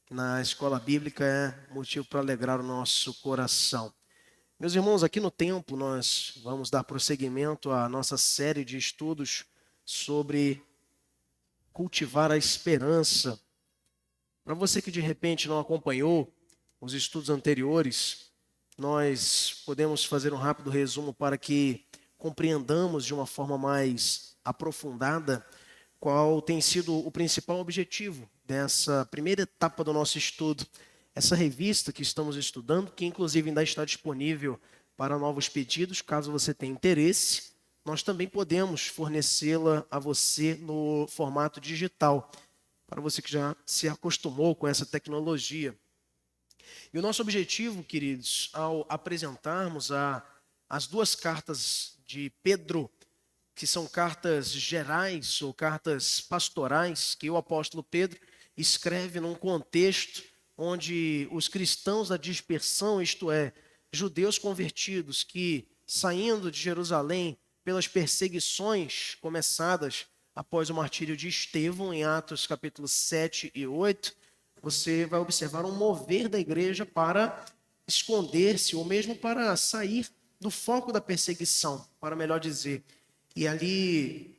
na escola bíblica é motivo para alegrar o nosso coração. Meus irmãos, aqui no templo nós vamos dar prosseguimento à nossa série de estudos sobre cultivar a esperança. Para você que de repente não acompanhou os estudos anteriores, nós podemos fazer um rápido resumo para que compreendamos de uma forma mais aprofundada qual tem sido o principal objetivo dessa primeira etapa do nosso estudo. Essa revista que estamos estudando, que inclusive ainda está disponível para novos pedidos, caso você tenha interesse, nós também podemos fornecê-la a você no formato digital, para você que já se acostumou com essa tecnologia. E o nosso objetivo, queridos, ao apresentarmos as duas cartas de Pedro, que são cartas gerais ou cartas pastorais, que o apóstolo Pedro escreve num contexto onde os cristãos da dispersão, isto é, judeus convertidos que, saindo de Jerusalém pelas perseguições começadas após o martírio de Estevão, em Atos capítulos 7 e 8, você vai observar um mover da igreja para esconder-se, ou mesmo para sair do foco da perseguição, para melhor dizer. E ali,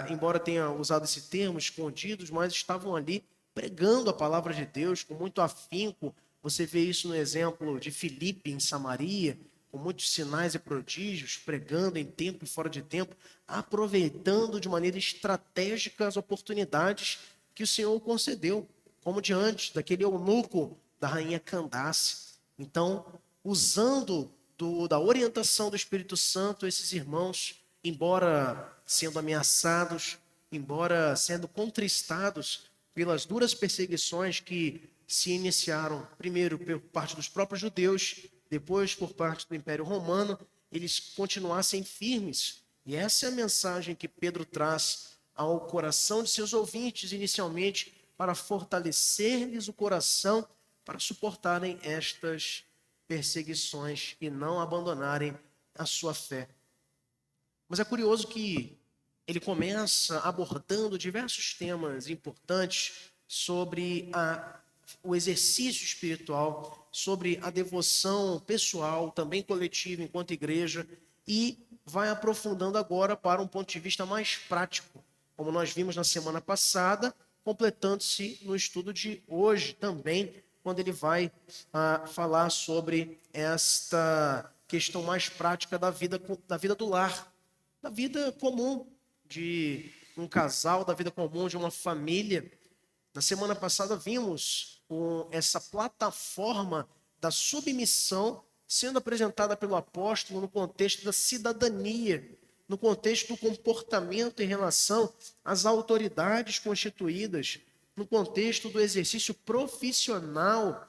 embora tenha usado esse termo, escondidos, mas estavam ali pregando a palavra de Deus com muito afinco. Você vê isso no exemplo de Filipe em Samaria, com muitos sinais e prodígios, pregando em tempo e fora de tempo, aproveitando de maneira estratégica as oportunidades que o Senhor concedeu, como diante daquele eunuco da rainha Candace. Então, usando da orientação do Espírito Santo, esses irmãos, embora sendo ameaçados, embora sendo contristados pelas duras perseguições que se iniciaram, primeiro por parte dos próprios judeus, depois por parte do Império Romano, eles continuassem firmes. E essa é a mensagem que Pedro traz ao coração de seus ouvintes, inicialmente, para fortalecer-lhes o coração, para suportarem estas perseguições e não abandonarem a sua fé. Mas é curioso que ele começa abordando diversos temas importantes sobre o exercício espiritual, sobre a devoção pessoal, também coletiva enquanto igreja, e vai aprofundando agora para um ponto de vista mais prático, como nós vimos na semana passada, completando-se no estudo de hoje também, quando ele vai falar sobre esta questão mais prática da vida do lar, da vida comum de um casal, da vida comum de uma família. Na semana passada vimos essa plataforma da submissão sendo apresentada pelo apóstolo no contexto da cidadania, no contexto do comportamento em relação às autoridades constituídas, no contexto do exercício profissional.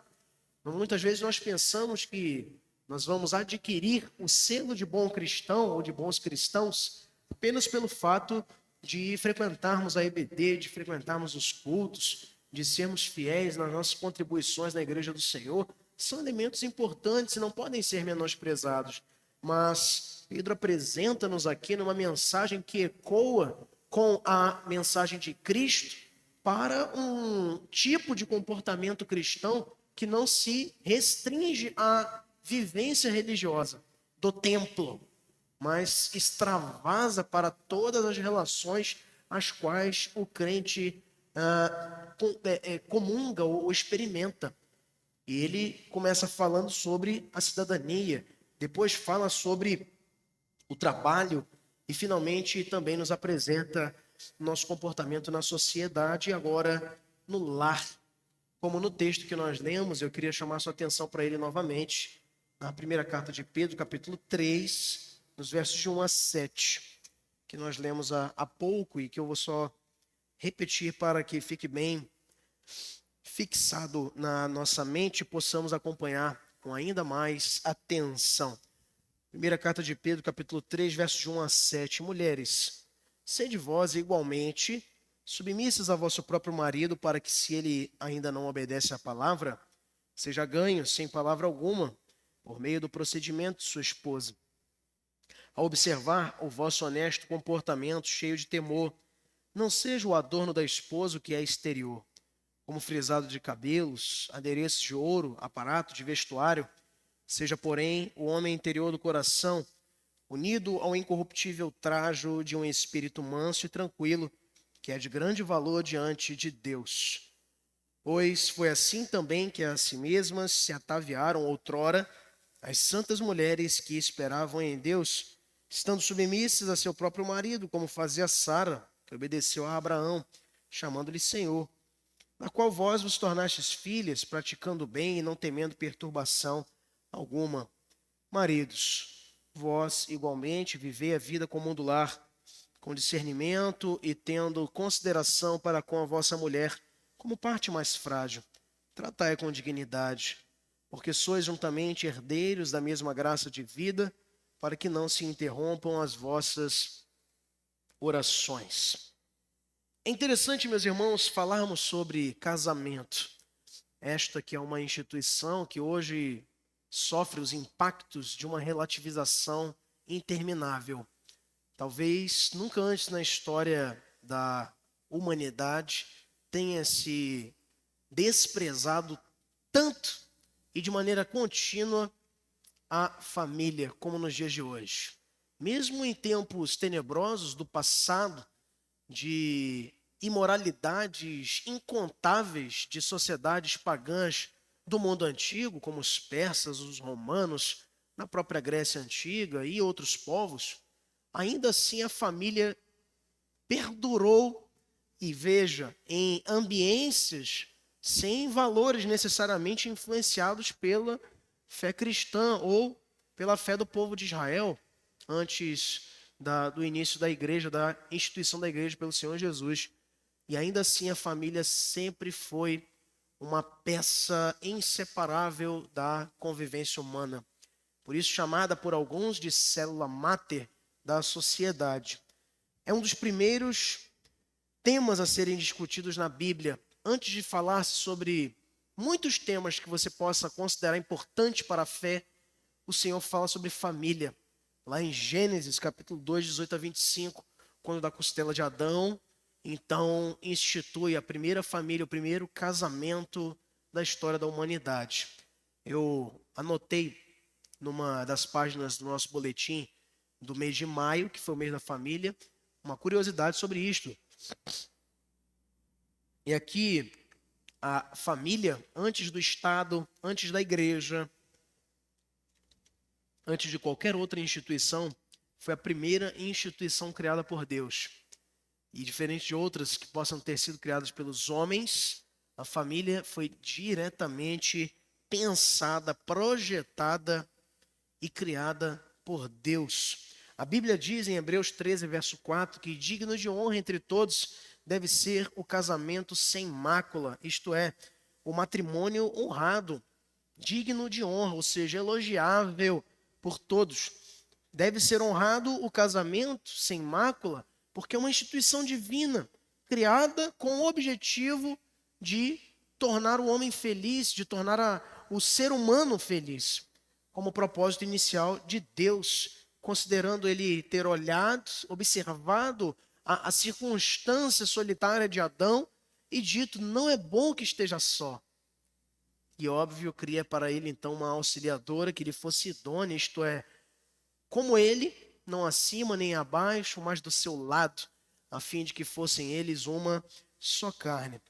Muitas vezes nós pensamos que nós vamos adquirir o selo de bom cristão ou de bons cristãos apenas pelo fato de frequentarmos a EBD, de frequentarmos os cultos, de sermos fiéis nas nossas contribuições na igreja do Senhor. São elementos importantes e não podem ser menosprezados. Mas Pedro apresenta-nos aqui numa mensagem que ecoa com a mensagem de Cristo para um tipo de comportamento cristão que não se restringe à vivência religiosa do templo, mas extravasa para todas as relações as quais o crente comunga ou experimenta. E ele começa falando sobre a cidadania, depois fala sobre o trabalho e finalmente também nos apresenta nosso comportamento na sociedade e agora no lar. Como no texto que nós lemos, eu queria chamar sua atenção para ele novamente, na primeira carta de Pedro, capítulo 3, nos versos de 1 a 7, que nós lemos há pouco e que eu vou só repetir para que fique bem fixado na nossa mente e possamos acompanhar com ainda mais atenção. Primeira carta de Pedro, capítulo 3, versos de 1 a 7. Mulheres, sede vós igualmente submissas a vosso próprio marido, para que, se ele ainda não obedece à palavra, seja ganho sem palavra alguma, por meio do procedimento de sua esposa. Ao observar o vosso honesto comportamento cheio de temor, não seja o adorno da esposa o que é exterior, como frisado de cabelos, adereços de ouro, aparato de vestuário, seja, porém, o homem interior do coração, unido ao incorruptível trajo de um espírito manso e tranquilo, que é de grande valor diante de Deus. Pois foi assim também que a si mesmas se ataviaram outrora as santas mulheres que esperavam em Deus, estando submissas a seu próprio marido, como fazia Sara, que obedeceu a Abraão, chamando-lhe Senhor, na qual vós vos tornastes filhas, praticando o bem e não temendo perturbação alguma. Maridos, vós igualmente vivei a vida comum do lar, com discernimento e tendo consideração para com a vossa mulher, como parte mais frágil. Tratai-a com dignidade, porque sois juntamente herdeiros da mesma graça de vida, para que não se interrompam as vossas orações. É interessante, meus irmãos, falarmos sobre casamento. Esta que é uma instituição que hoje sofre os impactos de uma relativização interminável. Talvez nunca antes na história da humanidade tenha se desprezado tanto e de maneira contínua a família como nos dias de hoje. Mesmo em tempos tenebrosos do passado, de imoralidades incontáveis de sociedades pagãs do mundo antigo, como os persas, os romanos, na própria Grécia Antiga e outros povos, ainda assim a família perdurou e veja, em ambiências sem valores necessariamente influenciados pela fé cristã ou pela fé do povo de Israel, antes do início da igreja, da instituição da igreja pelo Senhor Jesus. E ainda assim a família sempre foi uma peça inseparável da convivência humana. Por isso chamada por alguns de célula máter da sociedade. É um dos primeiros temas a serem discutidos na Bíblia, antes de falar sobre muitos temas que você possa considerar importantes para a fé, o Senhor fala sobre família. Lá em Gênesis, capítulo 2, 18 a 25, quando da costela de Adão, então institui a primeira família, o primeiro casamento da história da humanidade. Eu anotei numa das páginas do nosso boletim do mês de maio, que foi o mês da família, uma curiosidade sobre isto. E aqui, a família, antes do Estado, antes da igreja, antes de qualquer outra instituição, foi a primeira instituição criada por Deus. E diferente de outras que possam ter sido criadas pelos homens, a família foi diretamente pensada, projetada e criada por Deus. A Bíblia diz em Hebreus 13, verso 4, que digno de honra entre todos deve ser o casamento sem mácula, isto é, o matrimônio honrado, digno de honra, ou seja, elogiável por todos. Deve ser honrado o casamento sem mácula, porque é uma instituição divina, criada com o objetivo de tornar o homem feliz, de tornar o ser humano feliz, como propósito inicial de Deus, considerando ele ter olhado, observado a circunstância solitária de Adão e dito, não é bom que esteja só. E óbvio, cria para ele então uma auxiliadora que lhe fosse idônea, isto é, como ele, não acima nem abaixo, mas do seu lado, a fim de que fossem eles uma só carne.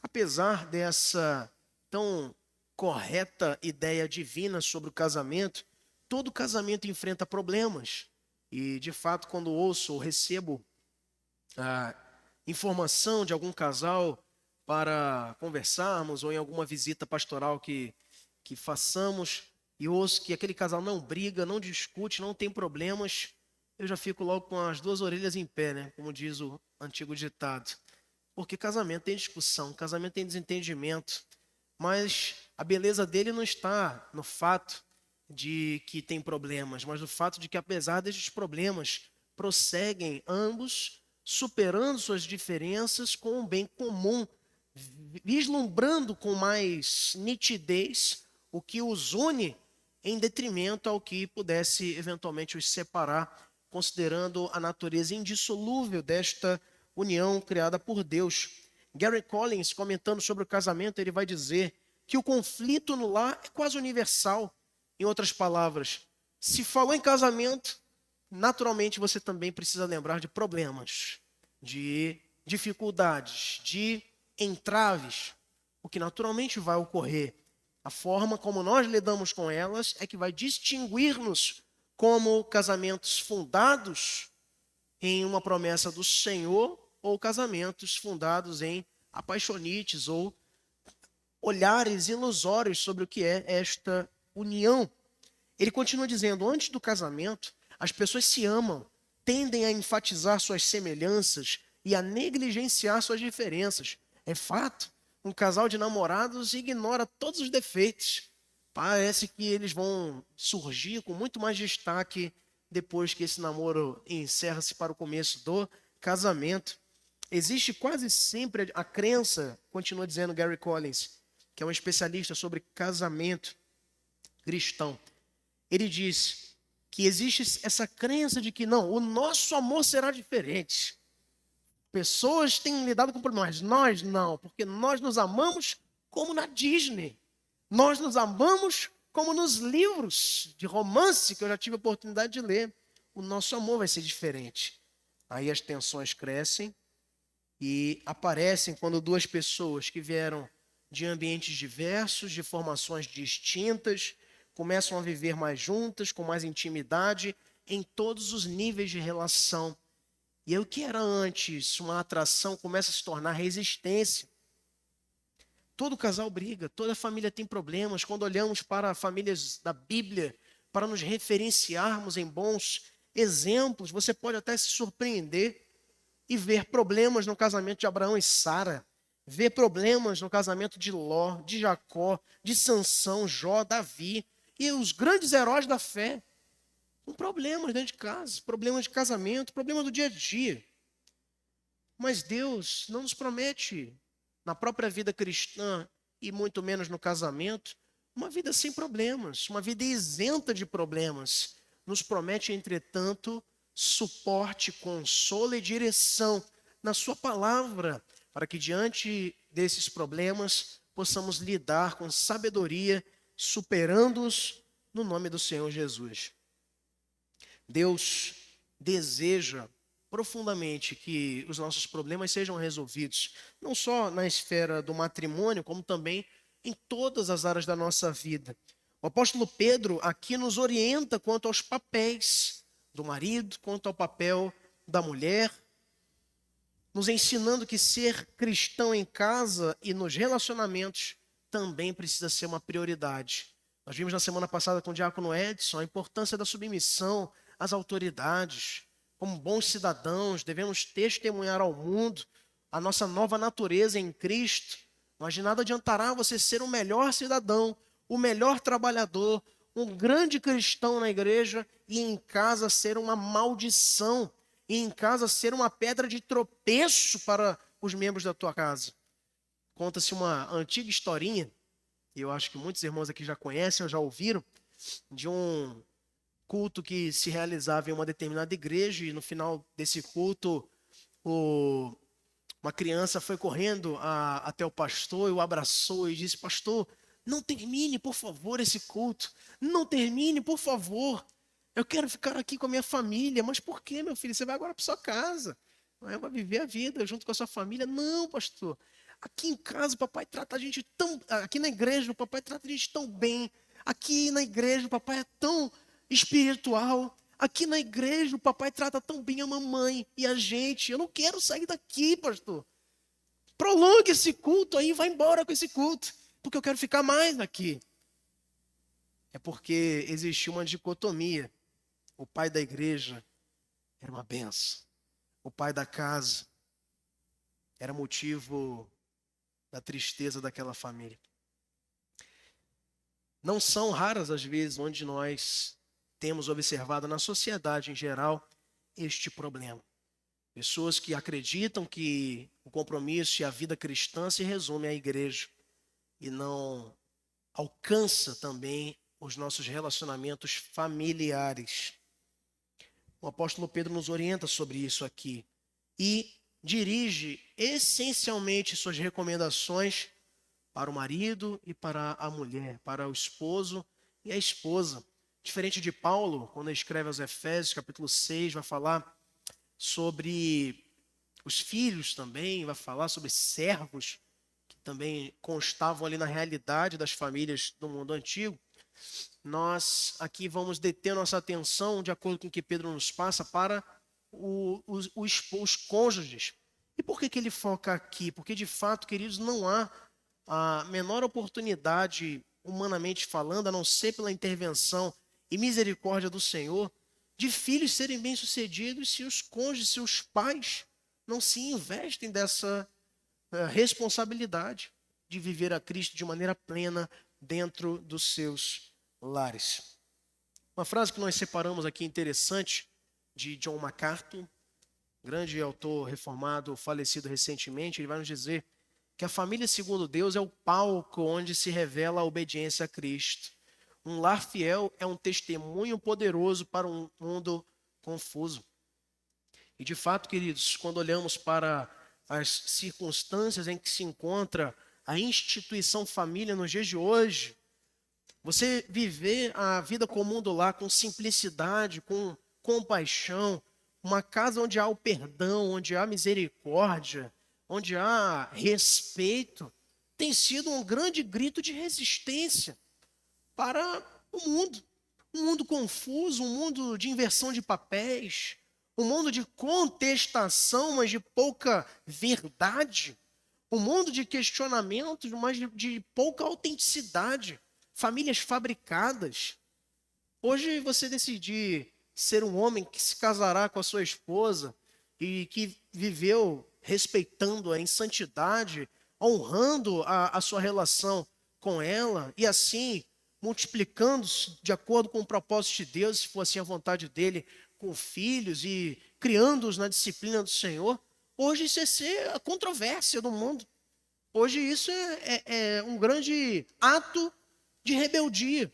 Apesar dessa tão correta ideia divina sobre o casamento, todo casamento enfrenta problemas. E, de fato, quando ouço ou recebo a informação de algum casal para conversarmos ou em alguma visita pastoral que façamos e ouço que aquele casal não briga, não discute, não tem problemas, eu já fico logo com as duas orelhas em pé, né? Como diz o antigo ditado. Porque casamento tem discussão, casamento tem desentendimento, mas a beleza dele não está no fato de que tem problemas, mas no fato de que apesar desses problemas, prosseguem ambos superando suas diferenças com um bem comum, vislumbrando com mais nitidez o que os une em detrimento ao que pudesse eventualmente os separar, considerando a natureza indissolúvel desta união criada por Deus. Gary Collins, comentando sobre o casamento, ele vai dizer que o conflito no lar é quase universal. Em outras palavras, se falou em casamento, naturalmente você também precisa lembrar de problemas, de dificuldades, de entraves, o que naturalmente vai ocorrer. A forma como nós lidamos com elas é que vai distinguir-nos como casamentos fundados em uma promessa do Senhor ou casamentos fundados em apaixonites ou olhares ilusórios sobre o que é esta união. Ele continua dizendo, antes do casamento, as pessoas se amam, tendem a enfatizar suas semelhanças e a negligenciar suas diferenças. É fato, um casal de namorados ignora todos os defeitos. Parece que eles vão surgir com muito mais destaque depois que esse namoro encerra-se para o começo do casamento. Existe quase sempre a crença, continua dizendo Gary Collins, que é um especialista sobre casamento cristão. Ele diz que existe essa crença de que não, o nosso amor será diferente. Pessoas têm lidado com problemas, nós não, porque nós nos amamos como na Disney. Nós nos amamos como nos livros de romance que eu já tive a oportunidade de ler. O nosso amor vai ser diferente. Aí as tensões crescem e aparecem quando duas pessoas que vieram de ambientes diversos, de formações distintas, começam a viver mais juntas, com mais intimidade, em todos os níveis de relação. E aí, o que era antes uma atração começa a se tornar resistência. Todo casal briga, toda família tem problemas. Quando olhamos para famílias da Bíblia, para nos referenciarmos em bons exemplos, você pode até se surpreender e ver problemas no casamento de Abraão e Sara, ver problemas no casamento de Ló, de Jacó, de Sansão, Jó, Davi, e os grandes heróis da fé, com problemas dentro de casa, problemas de casamento, problemas do dia a dia. Mas Deus não nos promete, na própria vida cristã, e muito menos no casamento, uma vida sem problemas, uma vida isenta de problemas. Nos promete, entretanto, suporte, consolo e direção na sua palavra, para que diante desses problemas possamos lidar com sabedoria, superando-os no nome do Senhor Jesus. Deus deseja profundamente que os nossos problemas sejam resolvidos, não só na esfera do matrimônio, como também em todas as áreas da nossa vida. O apóstolo Pedro aqui nos orienta quanto aos papéis do marido, quanto ao papel da mulher, nos ensinando que ser cristão em casa e nos relacionamentos também precisa ser uma prioridade. Nós vimos na semana passada com o diácono Edson a importância da submissão às autoridades. Como bons cidadãos, devemos testemunhar ao mundo a nossa nova natureza em Cristo. Mas de nada adiantará você ser o melhor cidadão, o melhor trabalhador, um grande cristão na igreja e em casa ser uma maldição, e em casa ser uma pedra de tropeço para os membros da tua casa. Conta-se uma antiga historinha, e eu acho que muitos irmãos aqui já conhecem ou já ouviram, de um culto que se realizava em uma determinada igreja, e no final desse culto, uma criança foi correndo até o pastor e o abraçou e disse: pastor, não termine, por favor, esse culto. Não termine, por favor. Eu quero ficar aqui com a minha família. Mas por quê, meu filho? Você vai agora para sua casa. Não é? Vai viver a vida junto com a sua família. Não, pastor. Aqui em casa o papai trata a gente tão... Aqui na igreja o papai trata a gente tão bem. Aqui na igreja o papai é tão espiritual. Aqui na igreja o papai trata tão bem a mamãe e a gente. Eu não quero sair daqui, pastor. Prolongue esse culto aí, vai embora com esse culto, porque eu quero ficar mais aqui. É porque existia uma dicotomia. O pai da igreja era uma benção. O pai da casa era motivo da tristeza daquela família. Não são raras as vezes onde nós temos observado na sociedade em geral este problema. Pessoas que acreditam que o compromisso e a vida cristã se resume à igreja e não alcança também os nossos relacionamentos familiares. O apóstolo Pedro nos orienta sobre isso aqui. E dirige essencialmente suas recomendações para o marido e para a mulher, para o esposo e a esposa. Diferente de Paulo, quando ele escreve aos Efésios, capítulo 6, vai falar sobre os filhos também, vai falar sobre servos, que também constavam ali na realidade das famílias do mundo antigo. Nós aqui vamos deter nossa atenção, de acordo com o que Pedro nos passa, para os cônjuges. E por que ele foca aqui? Porque, de fato, queridos, não há a menor oportunidade, humanamente falando, a não ser pela intervenção e misericórdia do Senhor, de filhos serem bem-sucedidos se os cônjuges, se os pais não se investem dessa responsabilidade de viver a Cristo de maneira plena dentro dos seus lares. Uma frase que nós separamos aqui interessante, de John MacArthur, grande autor reformado, falecido recentemente, ele vai nos dizer que a família segundo Deus é o palco onde se revela a obediência a Cristo. Um lar fiel é um testemunho poderoso para um mundo confuso. E de fato, queridos, quando olhamos para as circunstâncias em que se encontra a instituição família nos dias de hoje, você viver a vida comum do lar com simplicidade, com compaixão, uma casa onde há o perdão, onde há misericórdia, onde há respeito, tem sido um grande grito de resistência para o mundo. Um mundo confuso, um mundo de inversão de papéis, um mundo de contestação, mas de pouca verdade, um mundo de questionamentos, mas de pouca autenticidade, famílias fabricadas. Hoje você decidir ser um homem que se casará com a sua esposa e que viveu respeitando-a em santidade, honrando a sua relação com ela e assim multiplicando-se de acordo com o propósito de Deus, se for assim a vontade dele, com filhos e criando-os na disciplina do Senhor. Hoje isso é ser a controvérsia do mundo. Hoje isso é um grande ato de rebeldia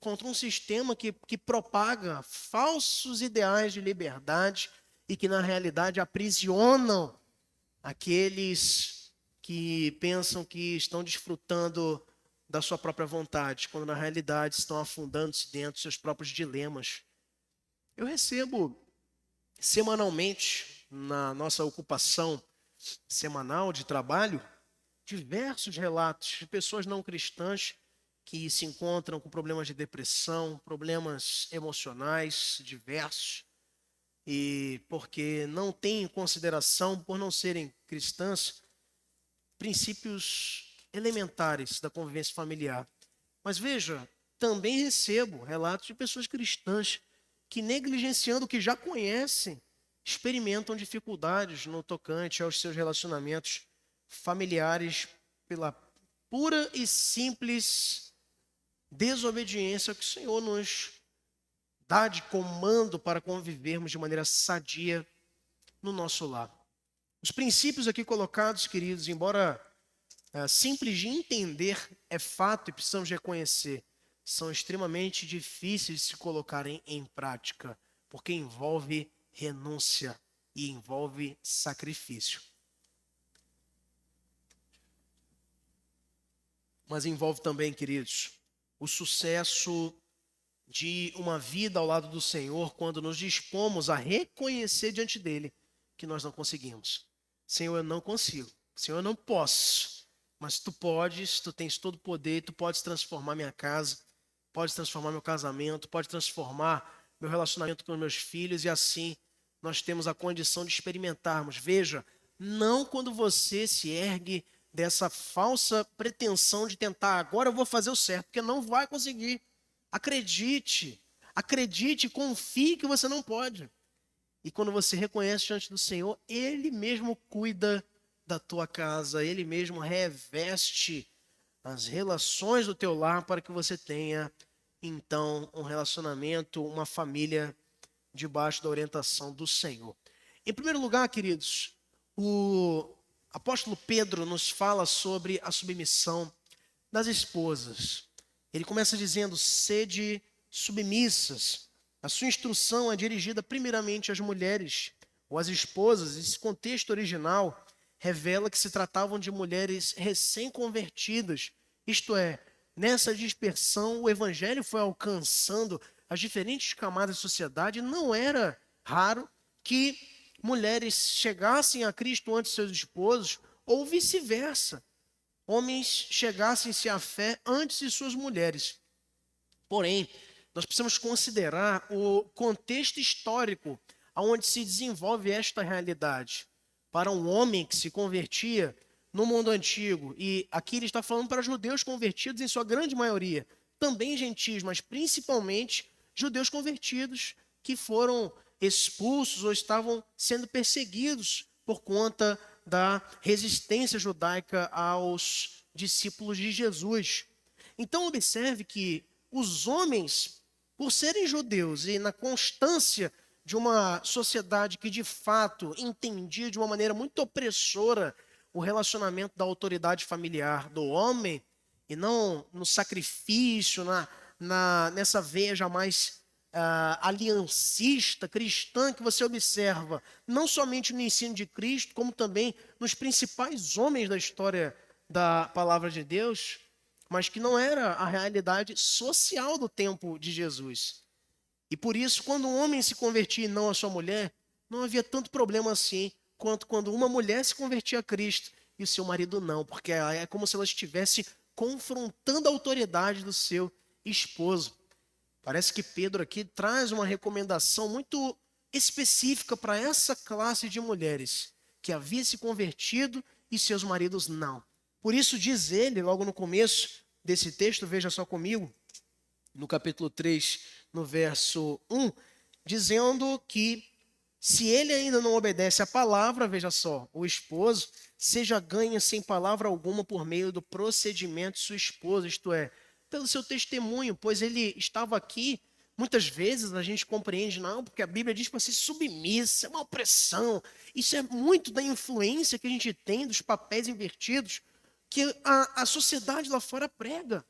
contra um sistema que propaga falsos ideais de liberdade e que, na realidade, aprisionam aqueles que pensam que estão desfrutando da sua própria vontade, quando, na realidade, estão afundando-se dentro dos seus próprios dilemas. Eu recebo semanalmente, na nossa ocupação semanal de trabalho, diversos relatos de pessoas não cristãs que se encontram com problemas de depressão, problemas emocionais diversos, e porque não têm em consideração, por não serem cristãs, princípios elementares da convivência familiar. Mas veja, também recebo relatos de pessoas cristãs que, negligenciando o que já conhecem, experimentam dificuldades no tocante aos seus relacionamentos familiares pela pura e simples desobediência que o Senhor nos dá de comando para convivermos de maneira sadia no nosso lar. Os princípios aqui colocados, queridos, embora simples de entender, é fato e precisamos reconhecer, são extremamente difíceis de se colocarem em prática, porque envolve renúncia e envolve sacrifício. Mas envolve também, queridos, o sucesso de uma vida ao lado do Senhor quando nos dispomos a reconhecer diante dele que nós não conseguimos. Senhor, eu não consigo. Senhor, eu não posso. Mas tu podes, tu tens todo o poder, tu podes transformar minha casa, podes transformar meu casamento, pode transformar meu relacionamento com os meus filhos e assim nós temos a condição de experimentarmos. Veja, não quando você se ergue dessa falsa pretensão de tentar, agora eu vou fazer o certo, porque não vai conseguir. Acredite, acredite, confie que você não pode. E quando você reconhece diante do Senhor, Ele mesmo cuida da tua casa, Ele mesmo reveste as relações do teu lar para que você tenha, então, um relacionamento, uma família debaixo da orientação do Senhor. Em primeiro lugar, queridos, o apóstolo Pedro nos fala sobre a submissão das esposas. Ele começa dizendo: sede submissas. A sua instrução é dirigida primeiramente às mulheres, ou as esposas. Esse contexto original revela que se tratavam de mulheres recém-convertidas, isto é, nessa dispersão o evangelho foi alcançando as diferentes camadas da sociedade. Não era raro que mulheres chegassem a Cristo antes de seus esposos, ou vice-versa, homens chegassem-se à fé antes de suas mulheres. Porém, nós precisamos considerar o contexto histórico onde se desenvolve esta realidade. Para um homem que se convertia no mundo antigo, e aqui ele está falando para judeus convertidos em sua grande maioria, também gentios, mas principalmente judeus convertidos que foram expulsos ou estavam sendo perseguidos por conta da resistência judaica aos discípulos de Jesus. Então observe que os homens, por serem judeus e na constância de uma sociedade que de fato entendia de uma maneira muito opressora o relacionamento da autoridade familiar do homem, e não no sacrifício, nessa veia jamais aliancista, cristã, que você observa, não somente no ensino de Cristo, como também nos principais homens da história da palavra de Deus, mas que não era a realidade social do tempo de Jesus. E por isso, quando um homem se convertia e não a sua mulher, não havia tanto problema assim, quanto quando uma mulher se convertia a Cristo e o seu marido não, porque é como se ela estivesse confrontando a autoridade do seu esposo. Parece que Pedro aqui traz uma recomendação muito específica para essa classe de mulheres, que havia se convertido e seus maridos não. Por isso diz ele, logo no começo desse texto, veja só comigo, no capítulo 3, no verso 1, dizendo que se ele ainda não obedece à palavra, veja só, o esposo, seja ganho sem palavra alguma por meio do procedimento de sua esposa, isto é, pelo seu testemunho, pois ele estava aqui. Muitas vezes a gente compreende, não, porque a Bíblia diz para ser submissa, é uma opressão. Isso é muito da influência que a gente tem dos papéis invertidos que a sociedade lá fora prega.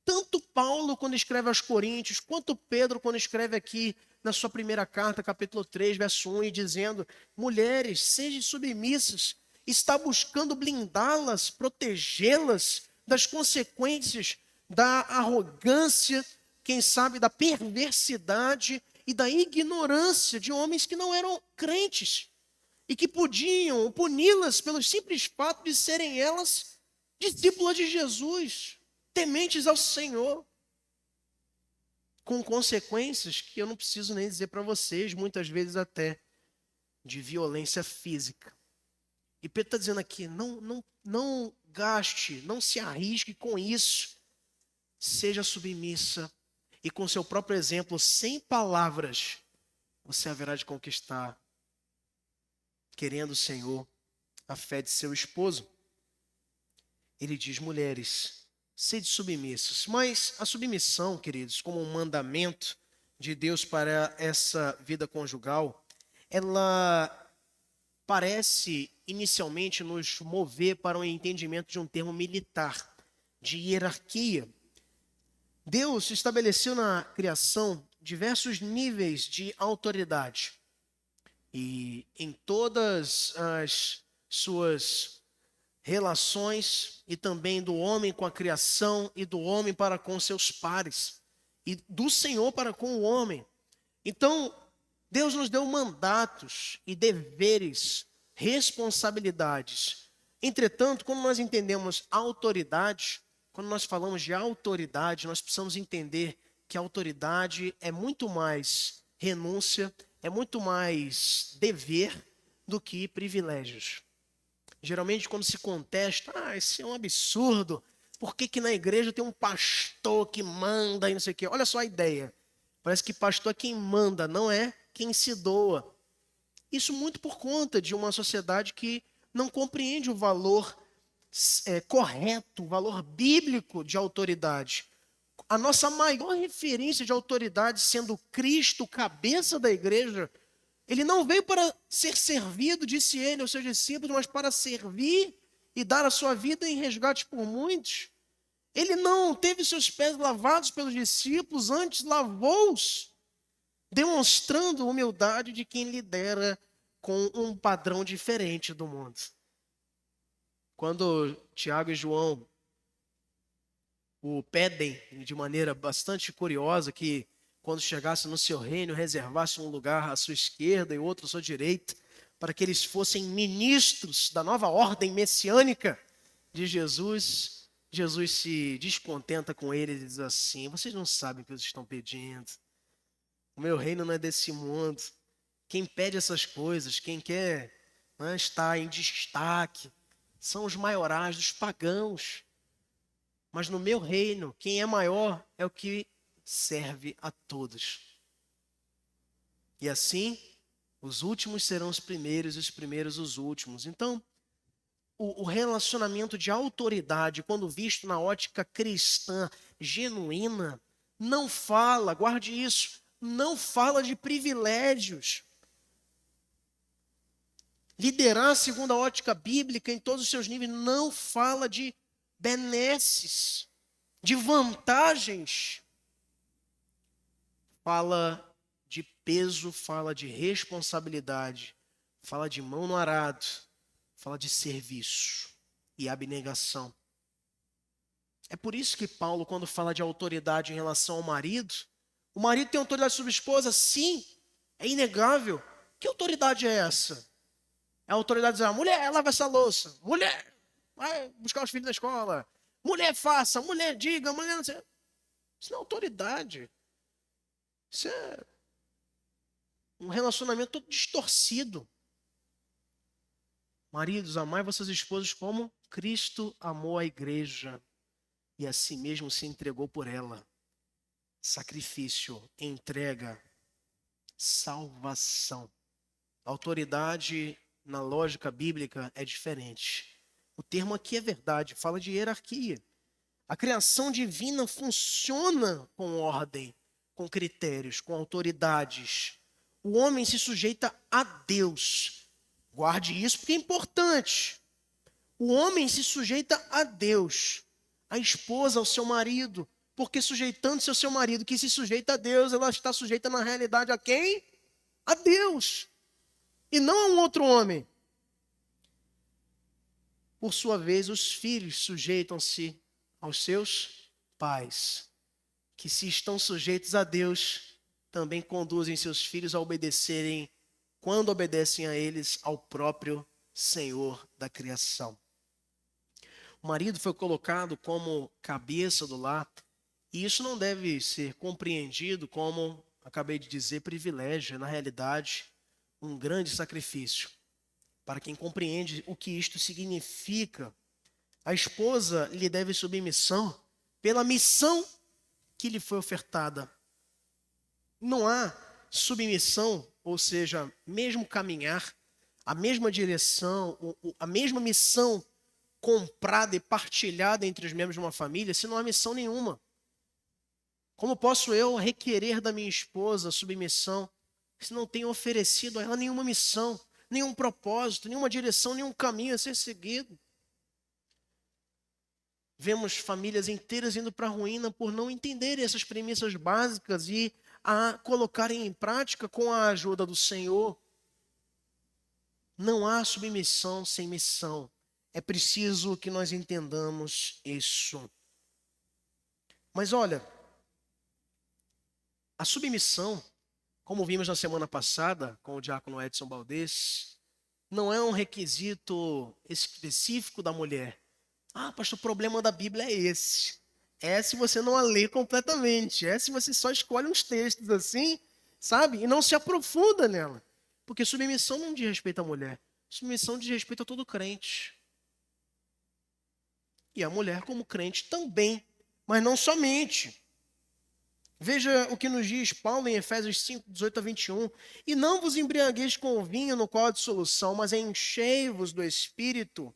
Tanto Paulo, quando escreve aos Coríntios, quanto Pedro, quando escreve aqui na sua primeira carta, capítulo 3, verso 1, e dizendo: mulheres, sejam submissas, está buscando blindá-las, protegê-las das consequências da arrogância, quem sabe da perversidade e da ignorância de homens que não eram crentes e que podiam puni-las pelo simples fato de serem elas discípulas de Jesus, tementes ao Senhor, com consequências que eu não preciso nem dizer para vocês, muitas vezes até de violência física. E Pedro está dizendo aqui, não gaste, não se arrisque com isso. Seja submissa e com seu próprio exemplo, sem palavras, você haverá de conquistar, querendo o Senhor, a fé de seu esposo. Ele diz, mulheres, sede submissas. Mas a submissão, queridos, como um mandamento de Deus para essa vida conjugal, ela parece inicialmente nos mover para um entendimento de um termo militar, de hierarquia. Deus estabeleceu na criação diversos níveis de autoridade. E em todas as suas relações, e também do homem com a criação, e do homem para com seus pares, e do Senhor para com o homem. Então, Deus nos deu mandatos e deveres, responsabilidades. Entretanto, quando nós entendemos autoridade, quando nós falamos de autoridade, nós precisamos entender que a autoridade é muito mais renúncia, é muito mais dever do que privilégios. Geralmente, quando se contesta, isso é um absurdo, por que na igreja tem um pastor que manda e não sei o quê? Olha só a ideia, parece que pastor é quem manda, não é quem se doa. Isso muito por conta de uma sociedade que não compreende o valor correto, o valor bíblico de autoridade. A nossa maior referência de autoridade sendo Cristo, cabeça da igreja, ele não veio para ser servido, disse ele aos seus discípulos, mas para servir e dar a sua vida em resgate por muitos. Ele não teve seus pés lavados pelos discípulos, antes lavou-os, demonstrando a humildade de quem lidera com um padrão diferente do mundo. Quando Tiago e João o pedem de maneira bastante curiosa que quando chegasse no seu reino, reservasse um lugar à sua esquerda e outro à sua direita, para que eles fossem ministros da nova ordem messiânica de Jesus. Jesus se descontenta com eles e diz assim: vocês não sabem o que vocês estão pedindo. O meu reino não é desse mundo. Quem pede essas coisas, quem quer, né, estar em destaque, são os maiorais dos pagãos. Mas no meu reino, quem é maior é o que serve a todos. E assim, os últimos serão os primeiros e os primeiros os últimos. Então, o relacionamento de autoridade, quando visto na ótica cristã genuína, não fala, guarde isso, não fala de privilégios. Liderar segundo a ótica bíblica em todos os seus níveis não fala de benesses, de vantagens. Fala de peso, fala de responsabilidade, fala de mão no arado, fala de serviço e abnegação. É por isso que Paulo, quando fala de autoridade em relação ao marido, o marido tem autoridade sobre a esposa? Sim, é inegável. Que autoridade é essa? É a autoridade de dizer, mulher, lava essa louça. Mulher, vai buscar os filhos na escola. Mulher, faça. Mulher, diga. Mulher, não sei. Isso não é autoridade. Isso é um relacionamento todo distorcido. Maridos, amai vossas esposas como Cristo amou a igreja e a si mesmo se entregou por ela. Sacrifício, entrega, salvação. Autoridade na lógica bíblica é diferente. O termo aqui é verdade, fala de hierarquia. A criação divina funciona com ordem, com critérios, com autoridades. O homem se sujeita a Deus. Guarde isso porque é importante. O homem se sujeita a Deus. A esposa ao seu marido. Porque sujeitando-se ao seu marido que se sujeita a Deus, ela está sujeita na realidade a quem? A Deus. E não a um outro homem. Por sua vez, os filhos sujeitam-se aos seus pais, que se estão sujeitos a Deus, também conduzem seus filhos a obedecerem, quando obedecem a eles, ao próprio Senhor da criação. O marido foi colocado como cabeça do lar, e isso não deve ser compreendido como, acabei de dizer, privilégio, na realidade, um grande sacrifício. Para quem compreende o que isto significa, a esposa lhe deve submissão pela missão que lhe foi ofertada. Não há submissão, ou seja, mesmo caminhar, a mesma direção, a mesma missão comprada e partilhada entre os membros de uma família, se não há missão nenhuma. Como posso eu requerer da minha esposa submissão se não tenho oferecido a ela nenhuma missão, nenhum propósito, nenhuma direção, nenhum caminho a ser seguido? Vemos famílias inteiras indo para a ruína por não entenderem essas premissas básicas e a colocarem em prática com a ajuda do Senhor. Não há submissão sem missão. É preciso que nós entendamos isso. Mas olha, a submissão, como vimos na semana passada com o diácono Edson Baldez, não é um requisito específico da mulher. Ah, pastor, o problema da Bíblia é esse. É se você não a lê completamente. É se você só escolhe uns textos assim, sabe? E não se aprofunda nela. Porque submissão não diz respeito à mulher. Submissão diz respeito a todo crente. E a mulher como crente também. Mas não somente. Veja o que nos diz Paulo em Efésios 5, 18 a 21. E não vos embriagueis com o vinho no qual há dissolução, mas enchei-vos do Espírito,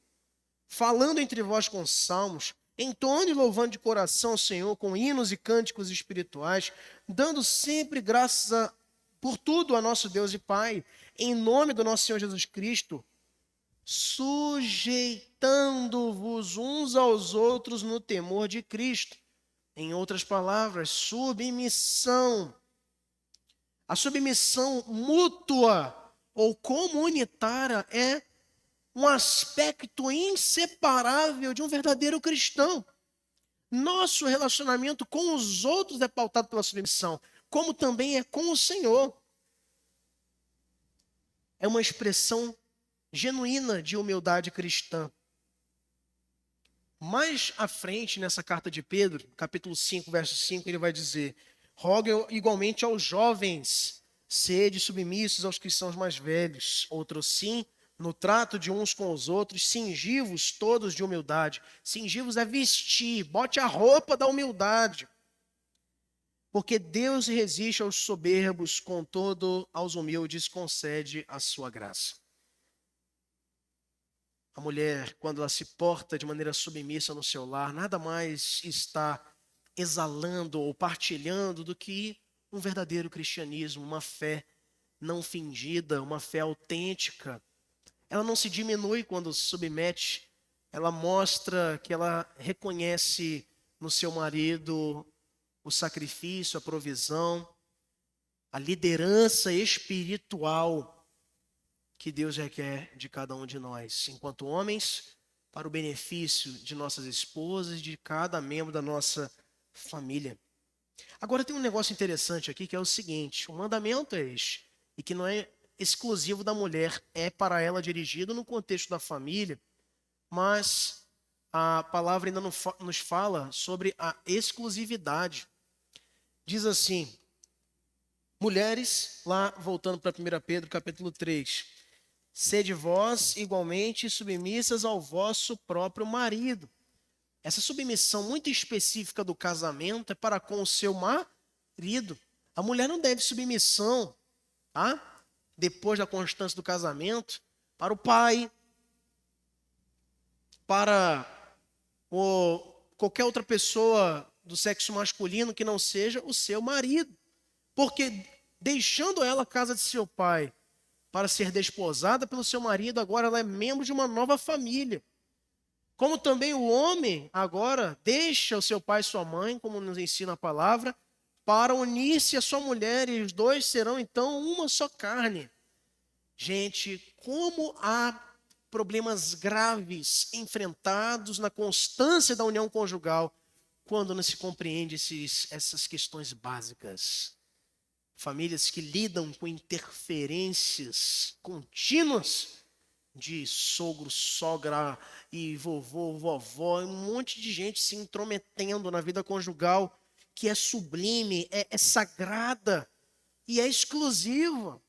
falando entre vós com salmos, entoando e louvando de coração o Senhor com hinos e cânticos espirituais, dando sempre graças por tudo a nosso Deus e Pai, em nome do nosso Senhor Jesus Cristo, sujeitando-vos uns aos outros no temor de Cristo. Em outras palavras, submissão. A submissão mútua ou comunitária é um aspecto inseparável de um verdadeiro cristão. Nosso relacionamento com os outros é pautado pela submissão, como também é com o Senhor. É uma expressão genuína de humildade cristã. Mais à frente, nessa carta de Pedro, capítulo 5, verso 5, ele vai dizer: rogo igualmente aos jovens, sede submissos aos que são os mais velhos. Outro sim, no trato de uns com os outros, cingivos todos de humildade. Cingivos é vestir, bote a roupa da humildade. Porque Deus resiste aos soberbos, contudo, aos humildes concede a sua graça. A mulher, quando ela se porta de maneira submissa no seu lar, nada mais está exalando ou partilhando do que um verdadeiro cristianismo, uma fé não fingida, uma fé autêntica. Ela não se diminui quando se submete, ela mostra que ela reconhece no seu marido o sacrifício, a provisão, a liderança espiritual que Deus requer de cada um de nós, enquanto homens, para o benefício de nossas esposas e de cada membro da nossa família. Agora tem um negócio interessante aqui que é o seguinte: o mandamento é este, e que não é exclusivo da mulher, é para ela dirigido no contexto da família, mas a palavra ainda nos fala sobre a exclusividade. Diz assim, mulheres, lá voltando para 1 Pedro capítulo 3, sede vós igualmente submissas ao vosso próprio marido. Essa submissão muito específica do casamento é para com o seu marido. A mulher não deve submissão, tá? Depois da constância do casamento, para o pai, para qualquer outra pessoa do sexo masculino que não seja o seu marido. Porque deixando ela a casa de seu pai para ser desposada pelo seu marido, agora ela é membro de uma nova família. Como também o homem agora deixa o seu pai e sua mãe, como nos ensina a palavra, para unir-se à sua mulher, e os dois serão então uma só carne. Gente, como há problemas graves enfrentados na constância da união conjugal quando não se compreende essas questões básicas. Famílias que lidam com interferências contínuas de sogro, sogra e vovô, vovó, um monte de gente se intrometendo na vida conjugal que é sublime, é sagrada e é exclusiva.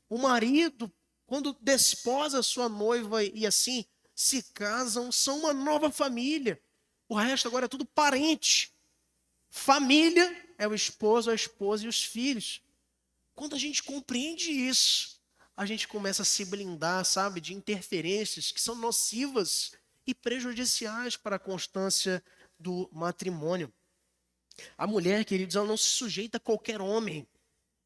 O marido, quando desposa sua noiva e assim se casam, são uma nova família. O resto agora é tudo parente. Família é o esposo, a esposa e os filhos. Quando a gente compreende isso, a gente começa a se blindar, sabe, de interferências que são nocivas e prejudiciais para a constância do matrimônio. A mulher, queridos, ela não se sujeita a qualquer homem.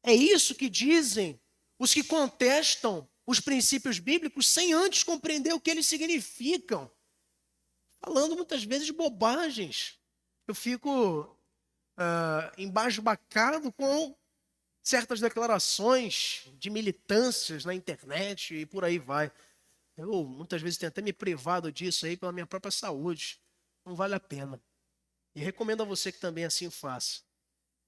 É isso que dizem os que contestam os princípios bíblicos sem antes compreender o que eles significam. Falando muitas vezes bobagens. Eu fico embasbacado com certas declarações de militâncias na internet e por aí vai. Eu muitas vezes tenho até me privado disso aí pela minha própria saúde. Não vale a pena. E recomendo a você que também assim o faça.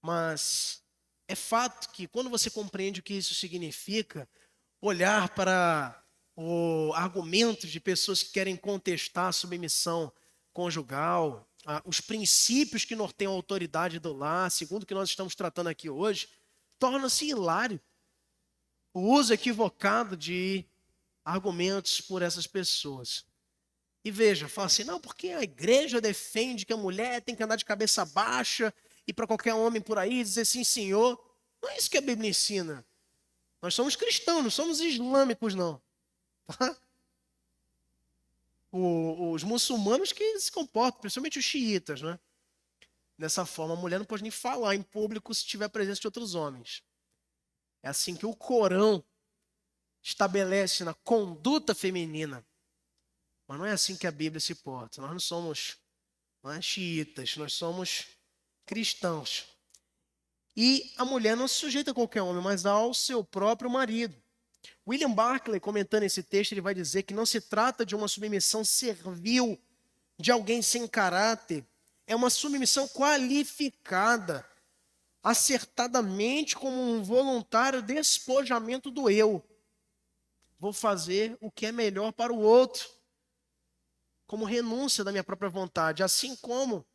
Mas é fato que quando você compreende o que isso significa, olhar para o argumento de pessoas que querem contestar a submissão conjugal, os princípios que norteiam a autoridade do lar, segundo o que nós estamos tratando aqui hoje, torna-se hilário o uso equivocado de argumentos por essas pessoas. E veja, fala assim, não, porque a igreja defende que a mulher tem que andar de cabeça baixa e para qualquer homem por aí dizer sim, senhor. Não é isso que a Bíblia ensina. Nós somos cristãos, não somos islâmicos, não. Tá? Os muçulmanos que se comportam, principalmente os xiitas, né? Dessa forma, a mulher não pode nem falar em público se tiver presença de outros homens. É assim que o Corão estabelece na conduta feminina. Mas não é assim que a Bíblia se porta. Nós não somos xiitas, nós somos cristãos. E a mulher não se sujeita a qualquer homem, mas ao seu próprio marido. William Barclay, comentando esse texto, ele vai dizer que não se trata de uma submissão servil de alguém sem caráter, é uma submissão qualificada, acertadamente como um voluntário despojamento do eu. Vou fazer o que é melhor para o outro, como renúncia da minha própria vontade, assim como,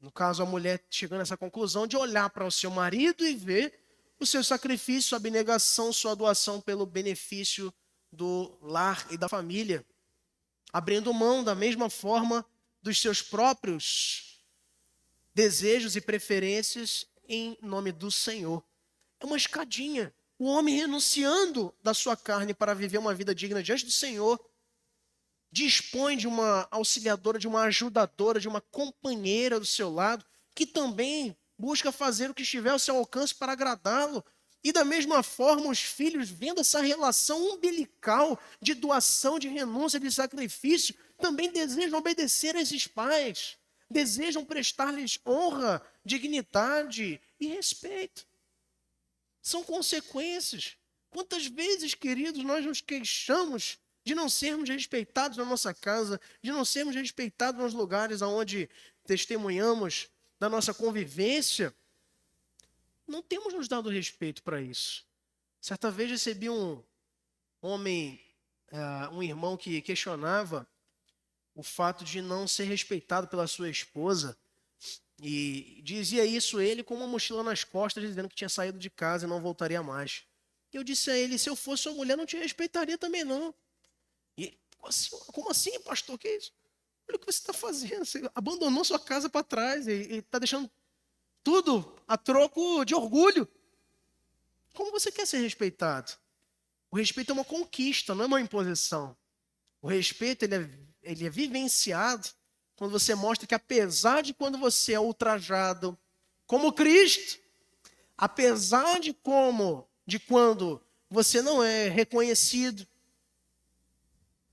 no caso, a mulher chegando a essa conclusão de olhar para o seu marido e ver o seu sacrifício, sua abnegação, sua doação pelo benefício do lar e da família, abrindo mão da mesma forma dos seus próprios desejos e preferências em nome do Senhor. É uma escadinha. O homem renunciando da sua carne para viver uma vida digna diante do Senhor, dispõe de uma auxiliadora, de uma ajudadora, de uma companheira do seu lado, que também busca fazer o que estiver ao seu alcance para agradá-lo. E da mesma forma, os filhos, vendo essa relação umbilical de doação, de renúncia, de sacrifício, também desejam obedecer a esses pais, desejam prestar-lhes honra, dignidade e respeito. São consequências. Quantas vezes, queridos, nós nos queixamos de não sermos respeitados na nossa casa, de não sermos respeitados nos lugares onde testemunhamos da nossa convivência? Não temos nos dado respeito para isso. Certa vez recebi um homem, um irmão que questionava o fato de não ser respeitado pela sua esposa, e dizia isso ele com uma mochila nas costas, dizendo que tinha saído de casa e não voltaria mais. Eu disse a ele: se eu fosse sua mulher, não te respeitaria também não. E como assim, pastor? Que isso? Olha o que você está fazendo. Você abandonou sua casa para trás e está deixando tudo a troco de orgulho. Como você quer ser respeitado? O respeito é uma conquista, não é uma imposição. O respeito ele é vivenciado quando você mostra que, apesar de quando você é ultrajado, como Cristo, apesar de quando você não é reconhecido,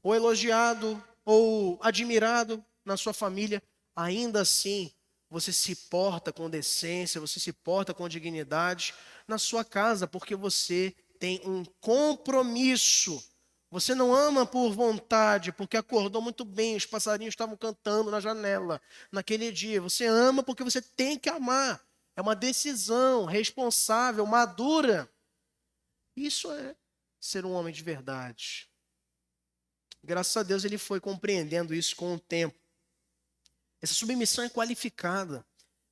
ou elogiado, ou admirado na sua família, ainda assim você se porta com decência, você se porta com dignidade na sua casa, porque você tem um compromisso. Você não ama por vontade, porque acordou muito bem, os passarinhos estavam cantando na janela naquele dia. Você ama porque você tem que amar. É uma decisão responsável, madura. Isso é ser um homem de verdade. Graças a Deus ele foi compreendendo isso com o tempo. Essa submissão é qualificada.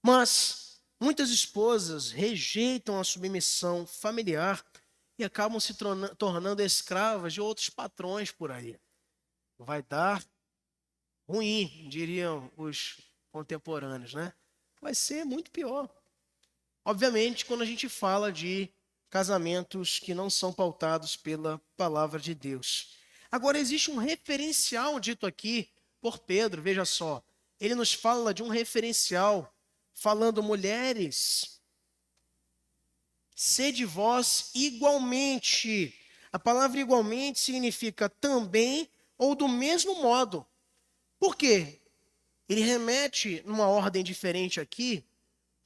Mas muitas esposas rejeitam a submissão familiar e acabam se tornando escravas de outros patrões por aí. Vai dar ruim, diriam os contemporâneos, né? Vai ser muito pior. Obviamente, quando a gente fala de casamentos que não são pautados pela palavra de Deus. Agora, existe um referencial dito aqui por Pedro, veja só. Ele nos fala de um referencial, falando: mulheres, sede vós igualmente. A palavra igualmente significa também ou do mesmo modo. Por quê? Ele remete numa ordem diferente aqui.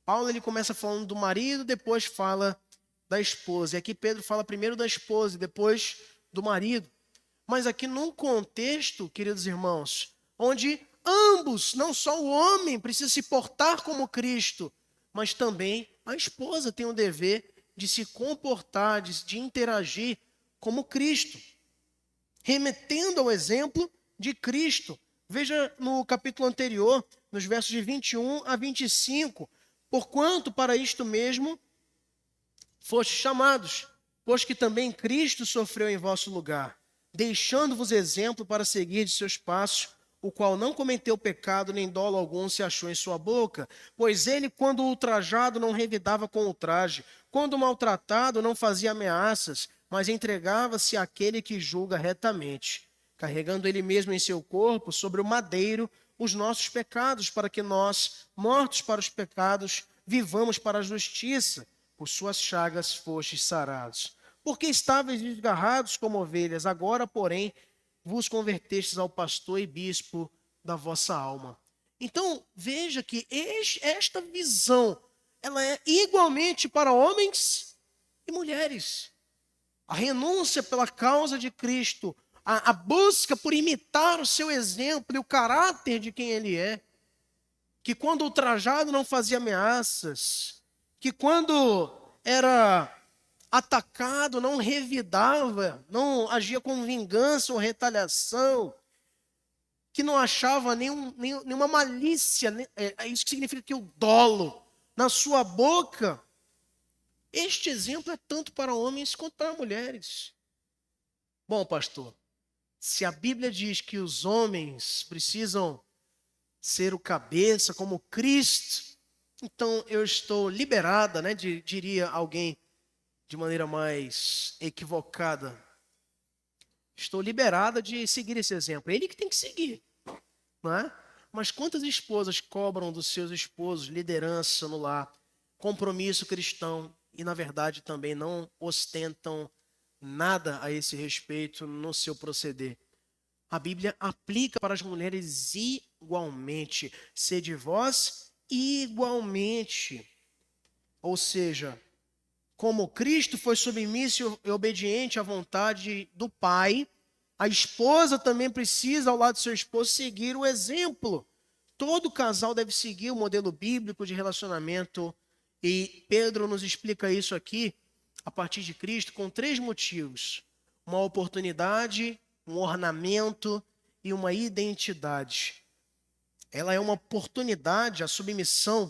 Paulo ele começa falando do marido, depois fala da esposa. E aqui Pedro fala primeiro da esposa e depois do marido. Mas aqui num contexto, queridos irmãos, onde ambos, não só o homem precisa se portar como Cristo, mas também a esposa tem o dever de se comportar, de interagir como Cristo, remetendo ao exemplo de Cristo. Veja no capítulo anterior, nos versos de 21 a 25, porquanto para isto mesmo fostes chamados, pois que também Cristo sofreu em vosso lugar, deixando-vos exemplo para seguir de seus passos, o qual não cometeu pecado, nem dolo algum se achou em sua boca. Pois ele, quando ultrajado, não revidava com ultraje, quando maltratado, não fazia ameaças, mas entregava-se àquele que julga retamente, carregando ele mesmo em seu corpo, sobre o madeiro, os nossos pecados, para que nós, mortos para os pecados, vivamos para a justiça. Por suas chagas fostes sarados. Porque estáveis desgarrados como ovelhas, agora, porém, vos convertestes ao pastor e bispo da vossa alma. Então, veja que esta visão, ela é igualmente para homens e mulheres. a renúncia pela causa de Cristo, a busca por imitar o seu exemplo e o caráter de quem ele é, que quando ultrajado não fazia ameaças, que quando era atacado não revidava, não agia com vingança ou retaliação, que não achava nenhuma malícia, é isso que significa que o dolo na sua boca. Este exemplo é tanto para homens quanto para mulheres. Bom, pastor, se a Bíblia diz que os homens precisam ser o cabeça como Cristo, então eu estou liberada, né, diria alguém de maneira mais equivocada. Estou liberada de seguir esse exemplo. É ele que tem que seguir, não é? Mas quantas esposas cobram dos seus esposos liderança no lar, compromisso cristão, e na verdade também não ostentam nada a esse respeito no seu proceder? A Bíblia aplica para as mulheres igualmente. Sede vós igualmente. Ou seja, como Cristo foi submisso e obediente à vontade do Pai, a esposa também precisa, ao lado do seu esposo, seguir o exemplo. Todo casal deve seguir o modelo bíblico de relacionamento. E Pedro nos explica isso aqui, a partir de Cristo, com 3 motivos: uma oportunidade, um ornamento e uma identidade. Ela é uma oportunidade, a submissão,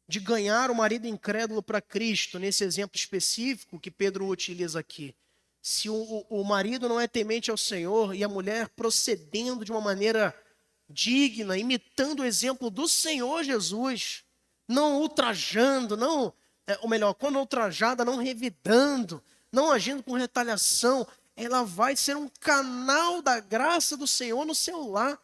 de ganhar o marido incrédulo para Cristo, nesse exemplo específico que Pedro utiliza aqui. Se o marido não é temente ao Senhor e a mulher procedendo de uma maneira digna, imitando o exemplo do Senhor Jesus, não ultrajando, ou melhor, quando ultrajada, não revidando, não agindo com retaliação, ela vai ser um canal da graça do Senhor no seu lar.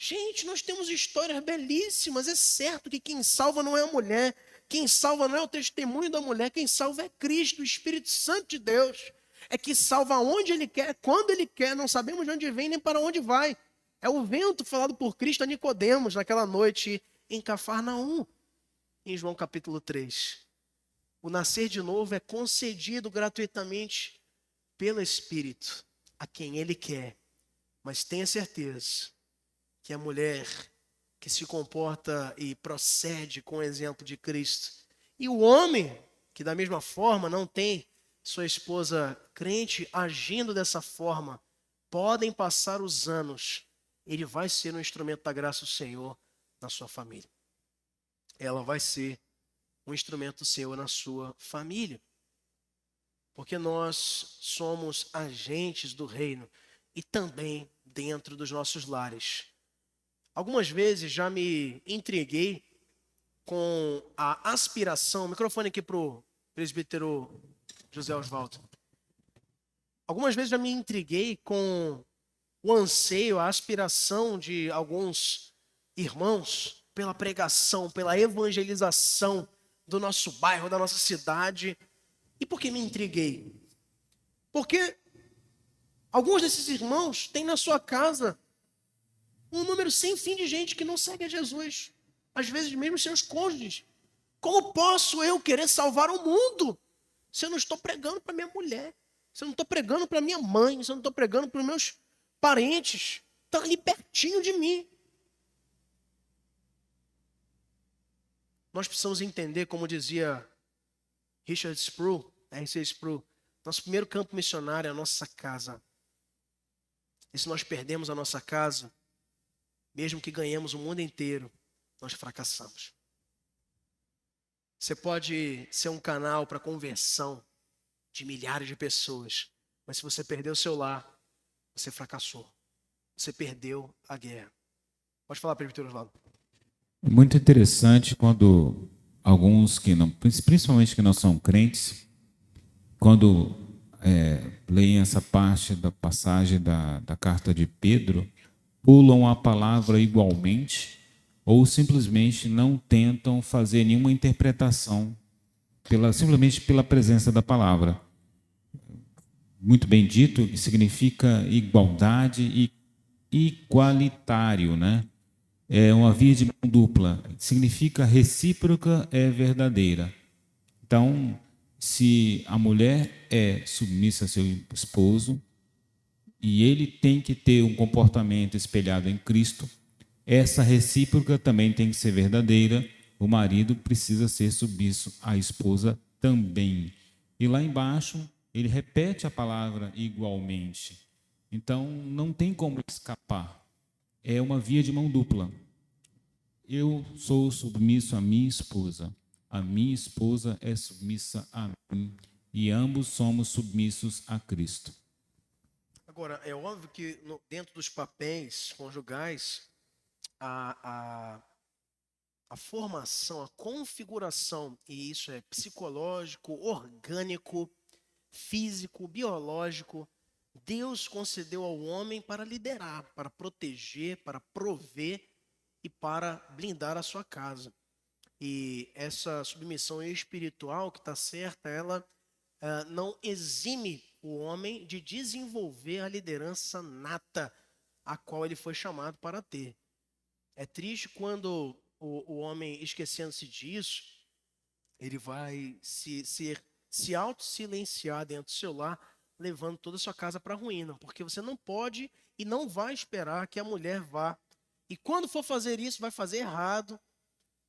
Gente, nós temos histórias belíssimas. É certo que quem salva não é a mulher, quem salva não é o testemunho da mulher, quem salva é Cristo, o Espírito Santo de Deus. É que salva onde Ele quer, quando Ele quer, não sabemos de onde vem nem para onde vai. É o vento falado por Cristo a Nicodemos naquela noite em Cafarnaum, em João capítulo 3. O nascer de novo é concedido gratuitamente pelo Espírito a quem Ele quer. Mas tenha certeza que a mulher que se comporta e procede com o exemplo de Cristo, e o homem que da mesma forma não tem sua esposa crente agindo dessa forma, podem passar os anos, ele vai ser um instrumento da graça do Senhor na sua família. Ela vai ser um instrumento do Senhor na sua família. Porque nós somos agentes do reino e também dentro dos nossos lares. Algumas vezes já me intriguei com a aspiração. Microfone aqui para o presbítero José Osvaldo. Algumas vezes já me intriguei com o anseio, a aspiração de alguns irmãos pela pregação, pela evangelização do nosso bairro, da nossa cidade. E por que me intriguei? Porque alguns desses irmãos têm na sua casa um número sem fim de gente que não segue a Jesus. Às vezes mesmo seus cônjuges. Como posso eu querer salvar o mundo se eu não estou pregando para minha mulher? Se eu não estou pregando para minha mãe? Se eu não estou pregando para os meus parentes? Estão ali pertinho de mim. Nós precisamos entender, como dizia Richard Sproul, R.C. Sproul, nosso primeiro campo missionário é a nossa casa. E se nós perdemos a nossa casa, mesmo que ganhemos o mundo inteiro, nós fracassamos. Você pode ser um canal para conversão de milhares de pessoas, mas se você perdeu o seu lar, você fracassou. Você perdeu a guerra. Pode falar, presbítero Osvaldo. É muito interessante quando alguns que não, principalmente que não são crentes, quando leem essa parte da passagem da carta de Pedro, pulam a palavra igualmente ou simplesmente não tentam fazer nenhuma interpretação simplesmente pela presença da palavra. Muito bem dito, que significa igualdade e igualitário, né? É uma via de mão dupla, significa recíproca é verdadeira. Então, se a mulher é submissa a seu esposo e ele tem que ter um comportamento espelhado em Cristo, essa recíproca também tem que ser verdadeira. O marido precisa ser submisso à esposa também. E lá embaixo, ele repete a palavra igualmente. Então, não tem como escapar. É uma via de mão dupla. Eu sou submisso à minha esposa. A minha esposa é submissa a mim. E ambos somos submissos a Cristo. Agora, é óbvio que dentro dos papéis conjugais, a, a formação, a configuração, e isso é psicológico, orgânico, físico, biológico, Deus concedeu ao homem para liderar, para proteger, para prover e para blindar a sua casa. E essa submissão espiritual que está certa, ela não exime o homem de desenvolver a liderança nata a qual ele foi chamado para ter. É triste quando o homem, esquecendo-se disso, ele vai se auto-silenciar dentro do seu lar, levando toda a sua casa para a ruína, porque você não pode e não vai esperar que a mulher vá. E quando for fazer isso, vai fazer errado,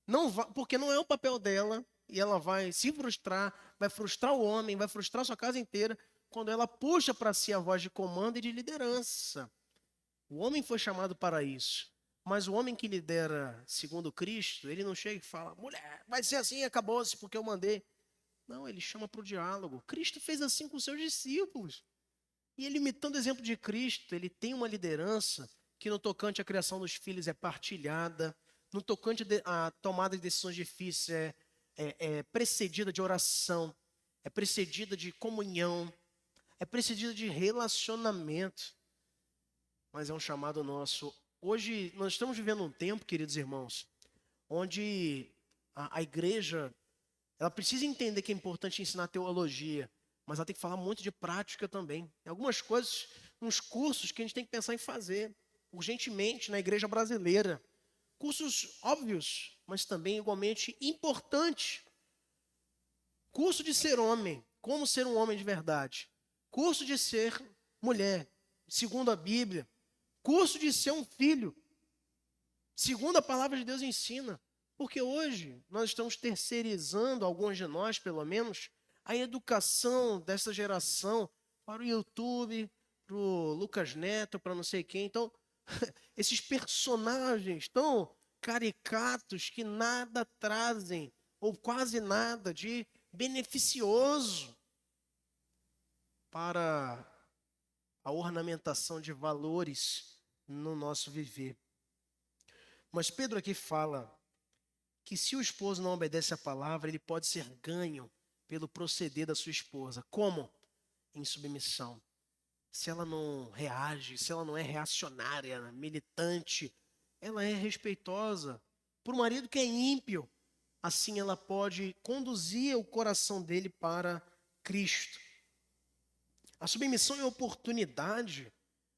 não vai, porque não é o papel dela, e ela vai se frustrar, vai frustrar o homem, vai frustrar a sua casa inteira, quando ela puxa para si a voz de comando e de liderança. O homem foi chamado para isso. Mas o homem que lidera segundo Cristo, ele não chega e fala, mulher, vai ser assim, acabou-se porque eu mandei. Não, ele chama para o diálogo. Cristo fez assim com seus discípulos. E ele, imitando o exemplo de Cristo, ele tem uma liderança que no tocante à criação dos filhos é partilhada, no tocante à tomada de decisões difíceis é precedida de oração, é precedida de comunhão, é precedida de relacionamento. Mas é um chamado nosso. Hoje nós estamos vivendo um tempo, queridos irmãos, onde a igreja ela precisa entender que é importante ensinar teologia, mas ela tem que falar muito de prática também. Tem algumas coisas, uns cursos que a gente tem que pensar em fazer urgentemente na igreja brasileira. Cursos óbvios, mas também igualmente importantes. Curso de ser homem, como ser um homem de verdade. Curso de ser mulher, segundo a Bíblia. Curso de ser um filho, segundo a palavra de Deus ensina. Porque hoje nós estamos terceirizando, alguns de nós pelo menos, a educação dessa geração para o YouTube, para o Lucas Neto, para não sei quem. Então, esses personagens tão caricatos que nada trazem, ou quase nada, de beneficioso para a ornamentação de valores no nosso viver. Mas Pedro aqui fala que se o esposo não obedece à palavra, ele pode ser ganho pelo proceder da sua esposa. Como? Em submissão. Se ela não reage, se ela não é reacionária, militante, ela é respeitosa. Para o marido que é ímpio, assim ela pode conduzir o coração dele para Cristo. A submissão é oportunidade,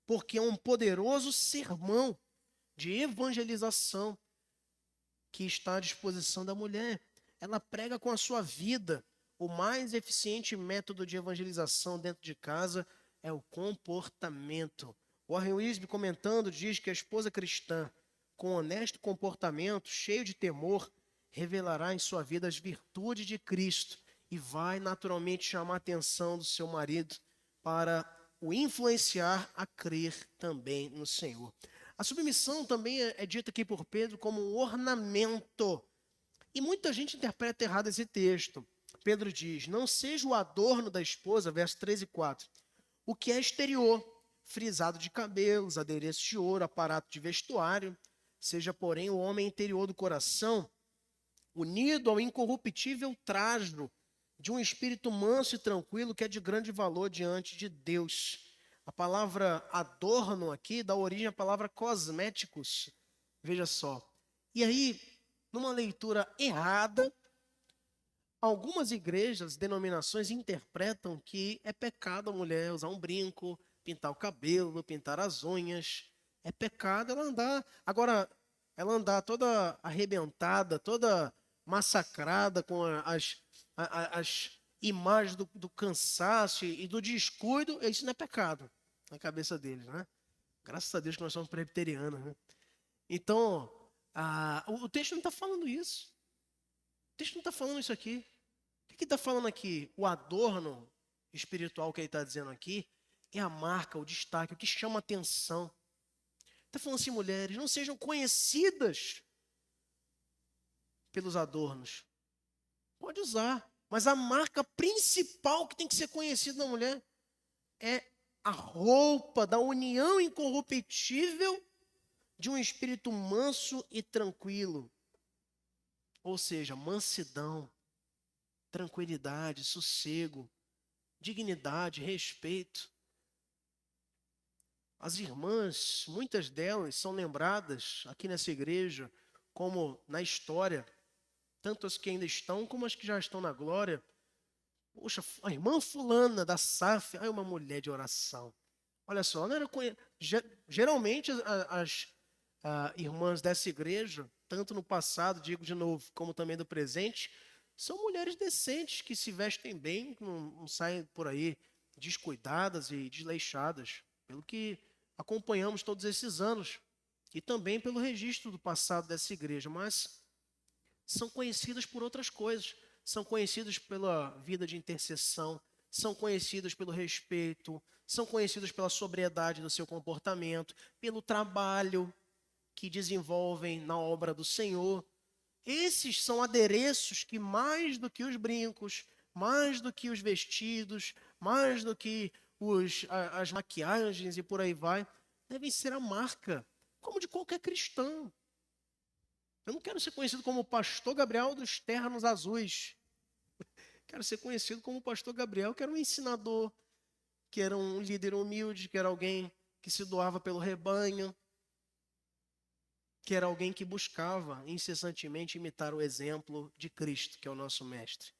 porque é um poderoso sermão de evangelização que está à disposição da mulher. Ela prega com a sua vida. O mais eficiente método de evangelização dentro de casa é o comportamento. Warren Wiersbe, comentando, diz que a esposa cristã, com honesto comportamento, cheio de temor, revelará em sua vida as virtudes de Cristo e vai naturalmente chamar a atenção do seu marido para o influenciar a crer também no Senhor. A submissão também é dita aqui por Pedro como um ornamento. E muita gente interpreta errado esse texto. Pedro diz, não seja o adorno da esposa, versos 3 e 4, o que é exterior, frisado de cabelos, adereço de ouro, aparato de vestuário, seja, porém, o homem interior do coração, unido ao incorruptível trajo de um espírito manso e tranquilo que é de grande valor diante de Deus. A palavra adorno aqui dá origem à palavra cosméticos. Veja só. E aí, numa leitura errada, algumas igrejas, denominações interpretam que é pecado a mulher usar um brinco, pintar o cabelo, pintar as unhas. É pecado ela andar. Agora, ela andar toda arrebentada, toda massacrada com as imagem do cansaço e do descuido, isso não é pecado na cabeça deles, né? Graças a Deus que nós somos presbiterianos, né? Então, o texto não está falando isso. O texto não está falando isso aqui. O que está falando aqui? O adorno espiritual que ele está dizendo aqui é a marca, o destaque, o que chama atenção. Está falando assim, mulheres, não sejam conhecidas pelos adornos. Pode usar, mas a marca principal que tem que ser conhecida na mulher é a roupa da união incorruptível de um espírito manso e tranquilo. Ou seja, mansidão, tranquilidade, sossego, dignidade, respeito. As irmãs, muitas delas são lembradas aqui nessa igreja, como na história, tanto as que ainda estão como as que já estão na glória. Poxa, a irmã fulana da SAF, é uma mulher de oração. Olha só, não era geralmente as irmãs dessa igreja, tanto no passado, digo de novo, como também no presente, são mulheres decentes que se vestem bem, não saem por aí descuidadas e desleixadas, pelo que acompanhamos todos esses anos, e também pelo registro do passado dessa igreja, mas são conhecidas por outras coisas, são conhecidas pela vida de intercessão, são conhecidas pelo respeito, são conhecidas pela sobriedade do seu comportamento, pelo trabalho que desenvolvem na obra do Senhor. Esses são adereços que, mais do que os brincos, mais do que os vestidos, mais do que as maquiagens e por aí vai, devem ser a marca, como de qualquer cristão. Eu não quero ser conhecido como o pastor Gabriel dos ternos azuis. Quero ser conhecido como o pastor Gabriel, que era um ensinador, que era um líder humilde, que era alguém que se doava pelo rebanho, que era alguém que buscava incessantemente imitar o exemplo de Cristo, que é o nosso mestre.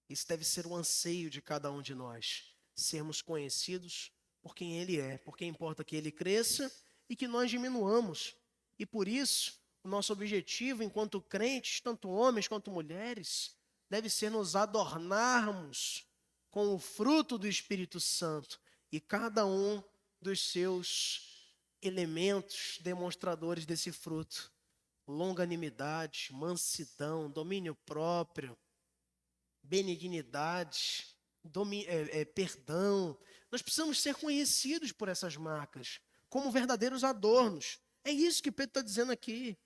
Isso deve ser o anseio de cada um de nós, sermos conhecidos por quem Ele é, porque importa que Ele cresça e que nós diminuamos. E por isso, o nosso objetivo enquanto crentes, tanto homens quanto mulheres, deve ser nos adornarmos com o fruto do Espírito Santo e cada um dos seus elementos demonstradores desse fruto: longanimidade, mansidão, domínio próprio, benignidade, perdão. Nós precisamos ser conhecidos por essas marcas, como verdadeiros adornos. É isso que Pedro está dizendo aqui.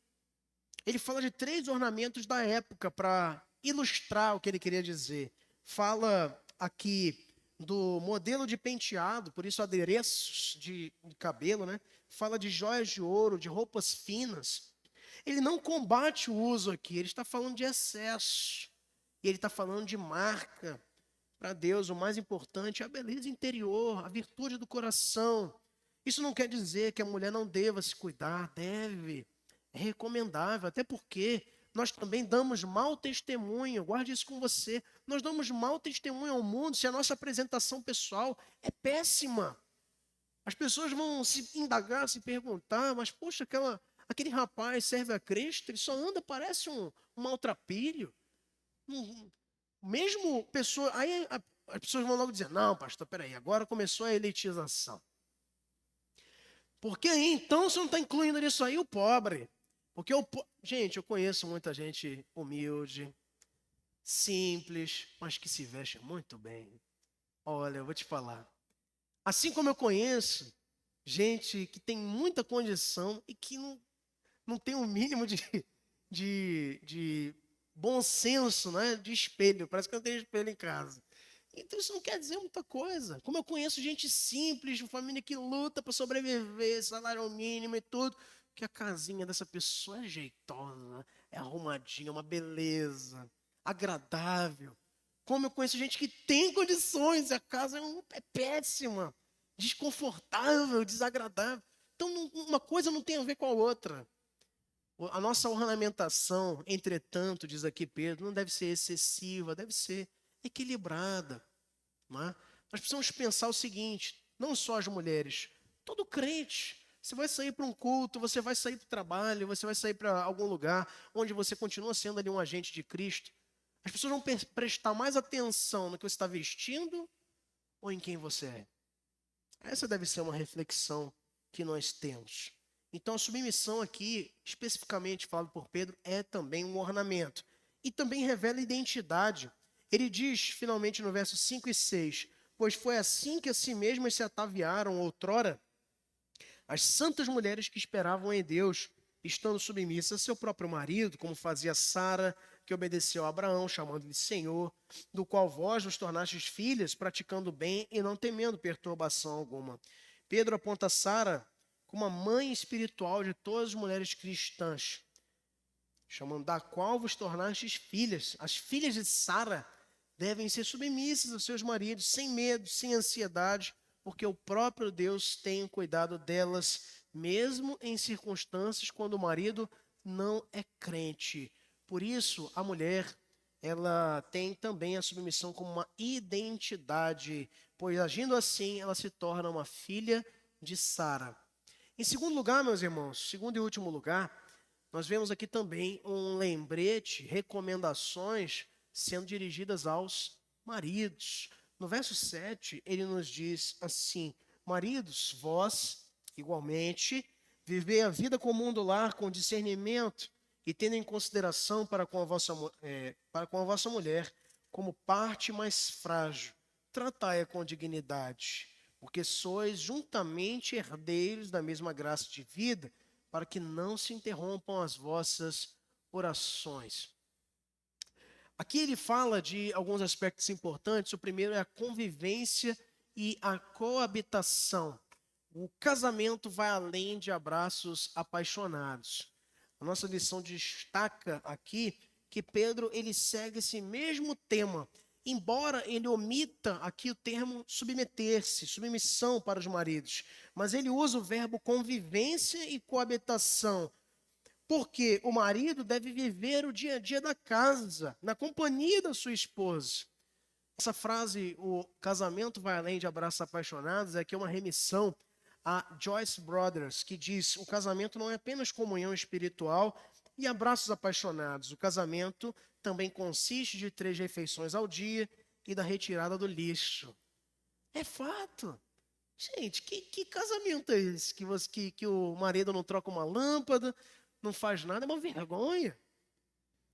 Ele fala de 3 ornamentos da época para ilustrar o que ele queria dizer. Fala aqui do modelo de penteado, por isso adereços de cabelo, né? Fala de joias de ouro, de roupas finas. Ele não combate o uso aqui, ele está falando de excesso. E ele está falando de marca. Para Deus, o mais importante é a beleza interior, a virtude do coração. Isso não quer dizer que a mulher não deva se cuidar, deve. É recomendável, até porque nós também damos mau testemunho, guarde isso com você. Nós damos mau testemunho ao mundo se a nossa apresentação pessoal é péssima. As pessoas vão se indagar, se perguntar, mas poxa, aquele rapaz serve a Cristo, ele só anda, parece um maltrapilho. Mesmo pessoa, aí as pessoas vão logo dizer, não, pastor, peraí, agora começou a elitização. Porque aí, então, você não está incluindo nisso aí o pobre. Porque, gente, eu conheço muita gente humilde, simples, mas que se veste muito bem. Olha, eu vou te falar. Assim como eu conheço gente que tem muita condição e que não tem um mínimo de bom senso, né? De espelho. Parece que não tem espelho em casa. Então isso não quer dizer muita coisa. Como eu conheço gente simples, de família que luta para sobreviver, salário mínimo e tudo, que a casinha dessa pessoa é jeitosa, é arrumadinha, uma beleza, agradável. Como eu conheço gente que tem condições, a casa é péssima, desconfortável, desagradável. Então uma coisa não tem a ver com a outra. A nossa ornamentação, entretanto, diz aqui Pedro, não deve ser excessiva, deve ser equilibrada. Não é? Nós precisamos pensar o seguinte, não só as mulheres, todo crente. Você vai sair para um culto, você vai sair para o trabalho, você vai sair para algum lugar onde você continua sendo ali um agente de Cristo. As pessoas vão prestar mais atenção no que você está vestindo ou em quem você é? Essa deve ser uma reflexão que nós temos. Então, a submissão aqui, especificamente falado por Pedro, é também um ornamento. E também revela identidade. Ele diz, finalmente, no versos 5 e 6, pois foi assim que a si mesmas se ataviaram outrora as santas mulheres que esperavam em Deus, estando submissas a seu próprio marido, como fazia Sara, que obedeceu a Abraão, chamando-lhe Senhor, do qual vós vos tornastes filhas, praticando o bem e não temendo perturbação alguma. Pedro aponta Sara como a mãe espiritual de todas as mulheres cristãs, chamando da qual vos tornastes filhas. As filhas de Sara devem ser submissas aos seus maridos, sem medo, sem ansiedade, porque o próprio Deus tem cuidado delas, mesmo em circunstâncias quando o marido não é crente. Por isso, a mulher, ela tem também a submissão como uma identidade, pois agindo assim, ela se torna uma filha de Sara. Em segundo lugar, meus irmãos, segundo e último lugar, nós vemos aqui também um lembrete, recomendações sendo dirigidas aos maridos. No verso 7, ele nos diz assim: maridos, vós, igualmente, vivei a vida comum do lar com discernimento e tendo em consideração para com a vossa mulher como parte mais frágil. Tratai-a com dignidade, porque sois juntamente herdeiros da mesma graça de vida, para que não se interrompam as vossas orações. Aqui ele fala de alguns aspectos importantes. O primeiro é a convivência e a coabitação. O casamento vai além de abraços apaixonados. A nossa lição destaca aqui que Pedro ele segue esse mesmo tema, embora ele omita aqui o termo submeter-se, submissão para os maridos, mas ele usa o verbo convivência e coabitação. Porque o marido deve viver o dia a dia da casa, na companhia da sua esposa. Essa frase, o casamento vai além de abraços apaixonados, é aqui uma remissão a Joyce Brothers, que diz: o casamento não é apenas comunhão espiritual e abraços apaixonados. O casamento também consiste de 3 refeições ao dia e da retirada do lixo. É fato. Gente, que casamento é esse? Que o marido não troca uma lâmpada, não faz nada, é uma vergonha.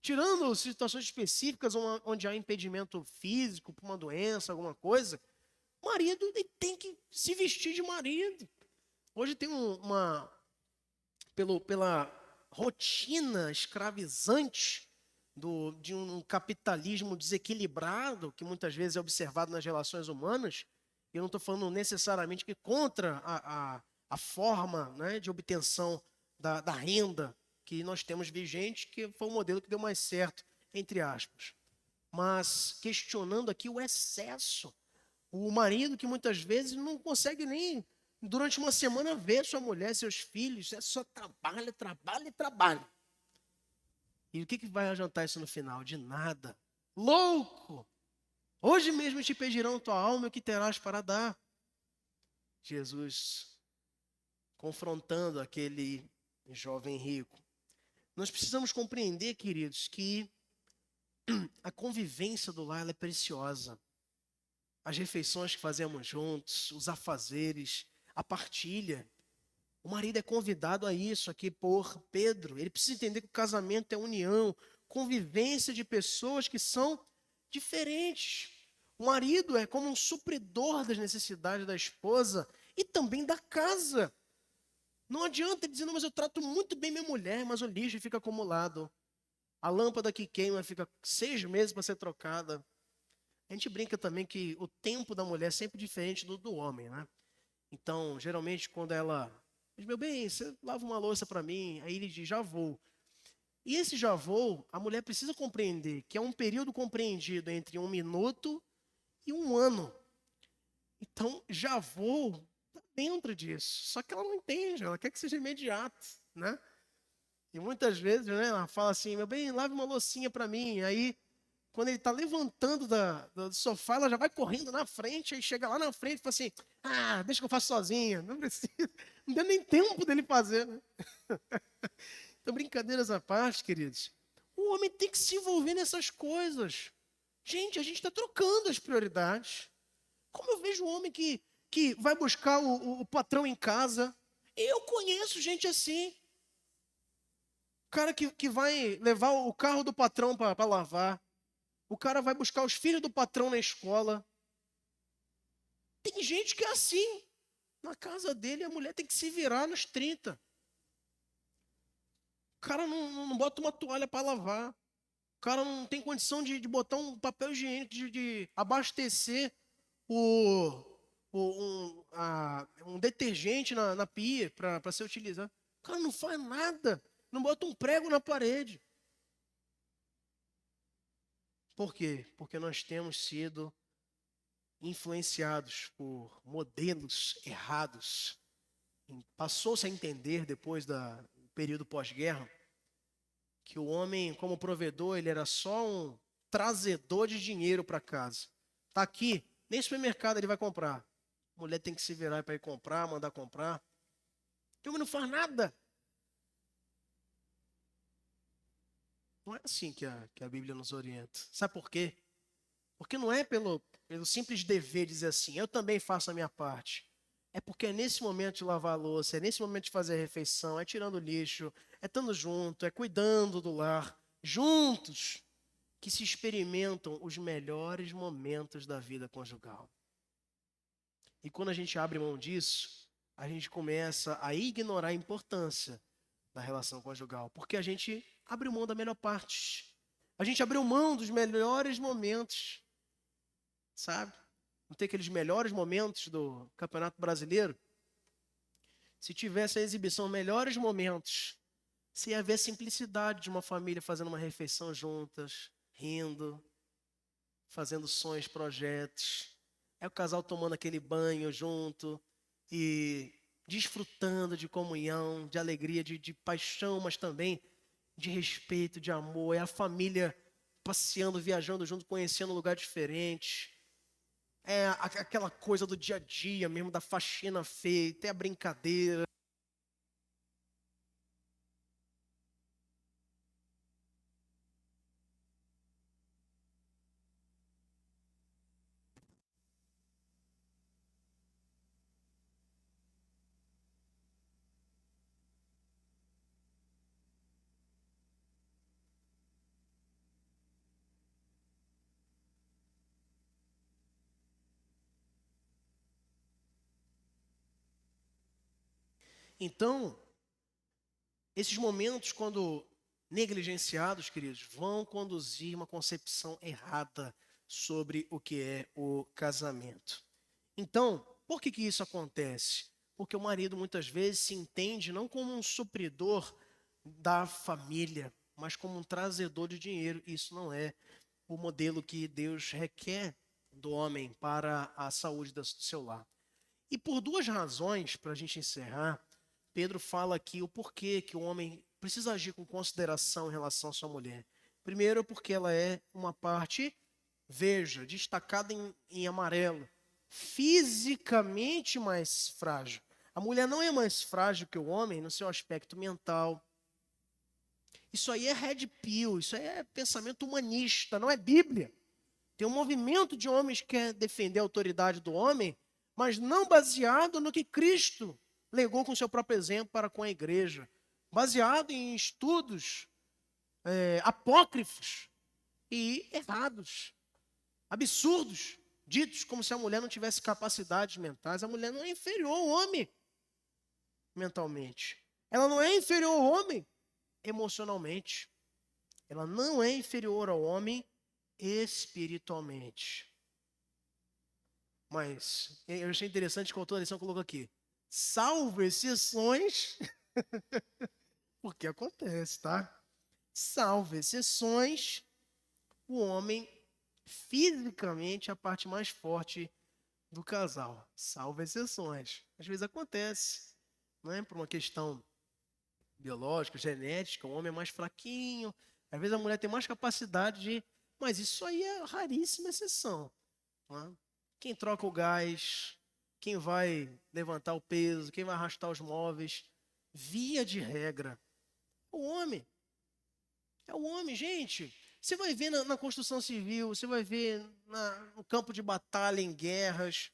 Tirando situações específicas onde há impedimento físico, por uma doença, alguma coisa, o marido ele tem que se vestir de marido. Hoje tem pela rotina escravizante de um capitalismo desequilibrado, que muitas vezes é observado nas relações humanas. Eu não estou falando necessariamente que contra a forma, né, de obtenção da renda que nós temos vigente, que foi o modelo que deu mais certo, entre aspas. Mas questionando aqui o excesso. O marido que muitas vezes não consegue nem, durante uma semana, ver sua mulher, seus filhos, é só trabalho, trabalho e trabalho. E o que vai adiantar isso no final? De nada. Louco! Hoje mesmo te pedirão tua alma e o que terás para dar. Jesus confrontando aquele jovem rico. Nós precisamos compreender, queridos, que a convivência do lar é preciosa. As refeições que fazemos juntos, os afazeres, a partilha. O marido é convidado a isso aqui por Pedro. Ele precisa entender que o casamento é união, convivência de pessoas que são diferentes. O marido é como um supridor das necessidades da esposa e também da casa. Não adianta ele dizer: não, mas eu trato muito bem minha mulher, mas o lixo fica acumulado. A lâmpada que queima fica 6 meses para ser trocada. A gente brinca também que o tempo da mulher é sempre diferente do homem, né? Então, geralmente, quando ela diz: meu bem, você lava uma louça para mim, aí ele diz: já vou. E esse já vou, a mulher precisa compreender que é um período compreendido entre 1 minuto e 1 ano. Então, já vou está dentro disso. Só que ela não entende, ela quer que seja imediato, né? E muitas vezes, né, ela fala assim: meu bem, lave uma loucinha para mim. Aí, quando ele está levantando do sofá, ela já vai correndo na frente, aí chega lá na frente e fala assim: ah, deixa que eu faço sozinha. Não precisa. Não deu nem tempo dele fazer, né? Então, brincadeiras à parte, queridos. O O homem tem que se envolver nessas coisas. Gente, a gente está trocando as prioridades. Como eu vejo um homem que vai buscar o patrão em casa. Eu conheço gente assim. O cara que vai levar o carro do patrão para lavar. O cara vai buscar os filhos do patrão na escola. Tem gente que é assim. Na casa dele, a mulher tem que se virar nos 30. O cara não bota uma toalha para lavar. O cara não tem condição de botar um papel higiênico, de abastecer um detergente na pia para ser utilizado. O cara não faz nada. Não bota um prego na parede. Por quê? Porque nós temos sido influenciados por modelos errados. Passou-se a entender, depois do período pós-guerra, que o homem, como provedor, ele era só um trazedor de dinheiro para casa. Está aqui, nem supermercado ele vai comprar. A mulher tem que se virar para ir comprar, mandar comprar. O homem não faz nada. Não é assim que a Bíblia nos orienta. Sabe por quê? Porque não é pelo simples dever dizer assim, eu também faço a minha parte. É porque é nesse momento de lavar a louça, é nesse momento de fazer a refeição, é tirando o lixo, é estando junto, é cuidando do lar, juntos, que se experimentam os melhores momentos da vida conjugal. E quando a gente abre mão disso, a gente começa a ignorar a importância da relação conjugal, porque a gente abriu mão da melhor parte. A gente abriu mão dos melhores momentos, sabe? Não tem aqueles melhores momentos do Campeonato Brasileiro? Se tivesse a exibição melhores momentos, você ia ver a simplicidade de uma família fazendo uma refeição juntas, rindo, fazendo sonhos, projetos. É o casal tomando aquele banho junto e desfrutando de comunhão, de alegria, de paixão, mas também de respeito, de amor. É a família passeando, viajando junto, conhecendo um lugar diferente. É aquela coisa do dia a dia mesmo, da faxina feita, é a brincadeira. Então, esses momentos, quando negligenciados, queridos, vão conduzir uma concepção errada sobre o que é o casamento. Então, por que isso acontece? Porque o marido muitas vezes se entende não como um supridor da família, mas como um trazedor de dinheiro. Isso não é o modelo que Deus requer do homem para a saúde do seu lar. E por duas razões, para a gente encerrar, Pedro fala aqui o porquê que o homem precisa agir com consideração em relação à sua mulher. Primeiro, porque ela é uma parte, veja, destacada em amarelo, fisicamente mais frágil. A mulher não é mais frágil que o homem no seu aspecto mental. Isso aí é red pill, isso aí é pensamento humanista, não é Bíblia. Tem um movimento de homens que quer defender a autoridade do homem, mas não baseado no que Cristo legou com seu próprio exemplo para com a igreja, baseado em estudos apócrifos e errados, absurdos, ditos como se a mulher não tivesse capacidades mentais. A mulher não é inferior ao homem mentalmente. Ela não é inferior ao homem emocionalmente. Ela não é inferior ao homem espiritualmente. Mas eu achei interessante que o autor da lição colocou aqui: salvo exceções, porque acontece, tá? Salvo exceções, o homem fisicamente é a parte mais forte do casal. Salvo exceções. Às vezes acontece, não é? Por uma questão biológica, genética, o homem é mais fraquinho. Às vezes a mulher tem mais capacidade de... Mas isso aí é raríssima exceção. Não é? Quem troca o gás, quem vai levantar o peso, quem vai arrastar os móveis, via de regra, o homem. É o homem, gente. Você vai ver na construção civil, você vai ver no campo de batalha, em guerras.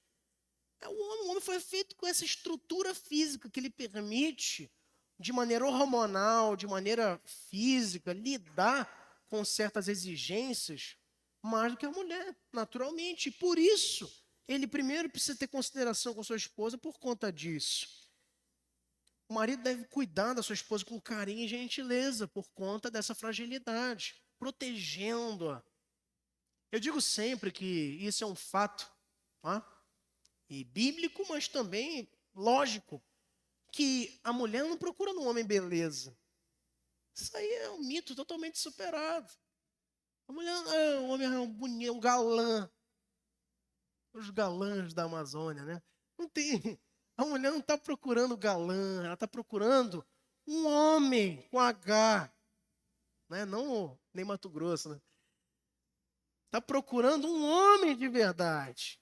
É o homem foi feito com essa estrutura física que lhe permite, de maneira hormonal, de maneira física, lidar com certas exigências mais do que a mulher, naturalmente. E por isso, ele primeiro precisa ter consideração com sua esposa por conta disso. O marido deve cuidar da sua esposa com carinho e gentileza por conta dessa fragilidade, protegendo-a. Eu digo sempre que isso é um fato, tá? E bíblico, mas também lógico, que a mulher não procura no homem beleza. Isso aí é um mito totalmente superado. A mulher, o homem é um bonito, um galã. Os galãs da Amazônia, né? Não tem. A mulher não está procurando galã, ela está procurando um homem com H, né? Não nem Mato Grosso, né? Está procurando um homem de verdade.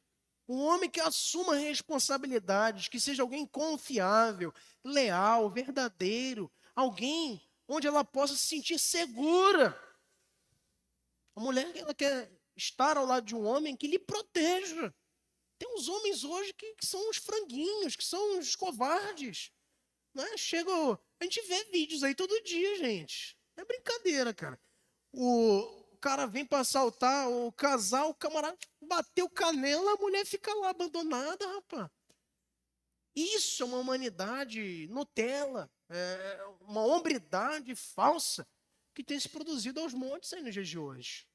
Um homem que assuma responsabilidades, que seja alguém confiável, leal, verdadeiro, alguém onde ela possa se sentir segura. A mulher, ela quer estar ao lado de um homem que lhe proteja. Tem uns homens hoje que são uns franguinhos, que são uns covardes. Né? A gente vê vídeos aí todo dia, gente. É brincadeira, cara. O cara vem para assaltar o casal, o camarada bateu canela, a mulher fica lá abandonada, rapaz. Isso é uma humanidade Nutella, uma hombridade falsa que tem se produzido aos montes aí nos dias de hoje.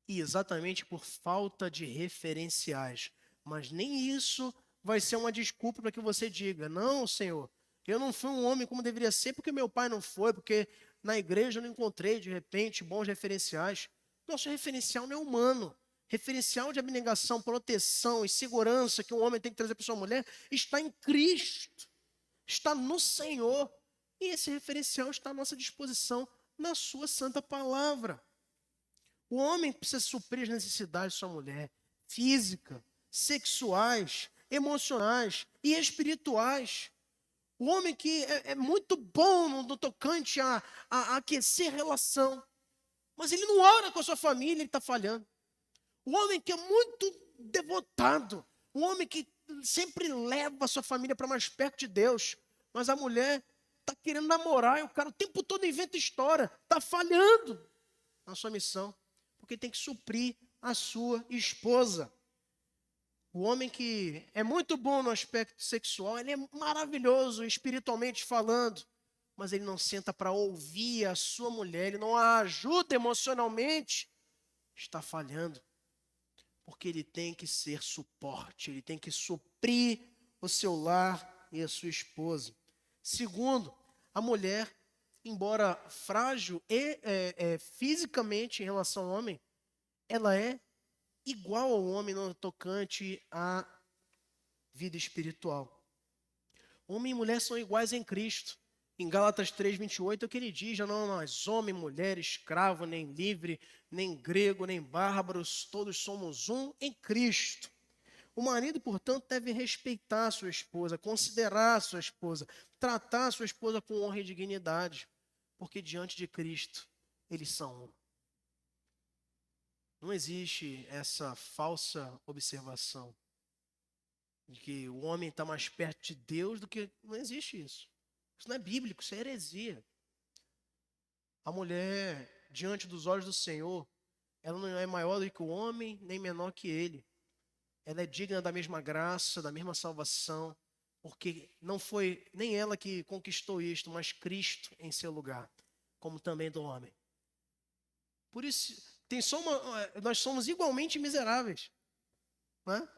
E exatamente por falta de referenciais. Mas nem isso vai ser uma desculpa para que você diga: não, Senhor, eu não fui um homem como deveria ser porque meu pai não foi, porque na igreja eu não encontrei, de repente, bons referenciais. Nosso referencial não é humano. Referencial de abnegação, proteção e segurança que um homem tem que trazer para sua mulher está em Cristo, está no Senhor. E esse referencial está à nossa disposição na sua santa palavra. O homem precisa suprir as necessidades de sua mulher, física, sexuais, emocionais e espirituais. O homem que é muito bom no tocante a aquecer relação, mas ele não ora com a sua família, ele está falhando. O homem que é muito devotado, o homem que sempre leva a sua família para mais perto de Deus, mas a mulher está querendo namorar e o cara o tempo todo inventa história, está falhando na sua missão, porque tem que suprir a sua esposa. O homem que é muito bom no aspecto sexual, ele é maravilhoso espiritualmente falando, mas ele não senta para ouvir a sua mulher, ele não a ajuda emocionalmente, está falhando. Porque ele tem que ser suporte, ele tem que suprir o seu lar e a sua esposa. Segundo, a mulher, embora frágil fisicamente em relação ao homem, ela é igual ao homem no tocante à vida espiritual. Homem e mulher são iguais em Cristo. Em Gálatas 3:28 é o que ele diz: não nós, homem, mulher, escravo, nem livre, nem grego, nem bárbaros, todos somos um em Cristo. O marido, portanto, deve respeitar a sua esposa, considerar a sua esposa, tratar a sua esposa com honra e dignidade, porque diante de Cristo eles são um. Não existe essa falsa observação de que o homem está mais perto de Deus do que... Não existe isso. Isso não é bíblico, isso é heresia. A mulher, diante dos olhos do Senhor, ela não é maior do que o homem, nem menor que ele. Ela é digna da mesma graça, da mesma salvação, porque não foi nem ela que conquistou isto, mas Cristo em seu lugar, como também do homem. Por isso, nós somos igualmente miseráveis, né?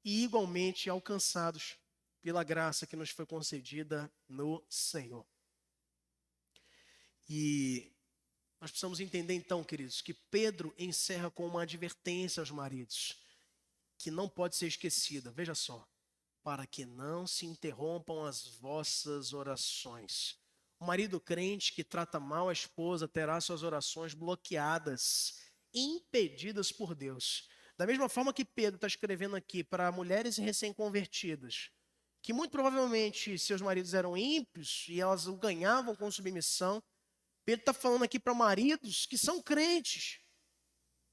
E igualmente alcançados pela graça que nos foi concedida no Senhor. E nós precisamos entender então, queridos, que Pedro encerra com uma advertência aos maridos, que não pode ser esquecida. Veja só: para que não se interrompam as vossas orações. O marido crente que trata mal a esposa terá suas orações bloqueadas, impedidas por Deus. Da mesma forma que Pedro está escrevendo aqui para mulheres recém-convertidas, que muito provavelmente seus maridos eram ímpios e elas o ganhavam com submissão, Pedro está falando aqui para maridos que são crentes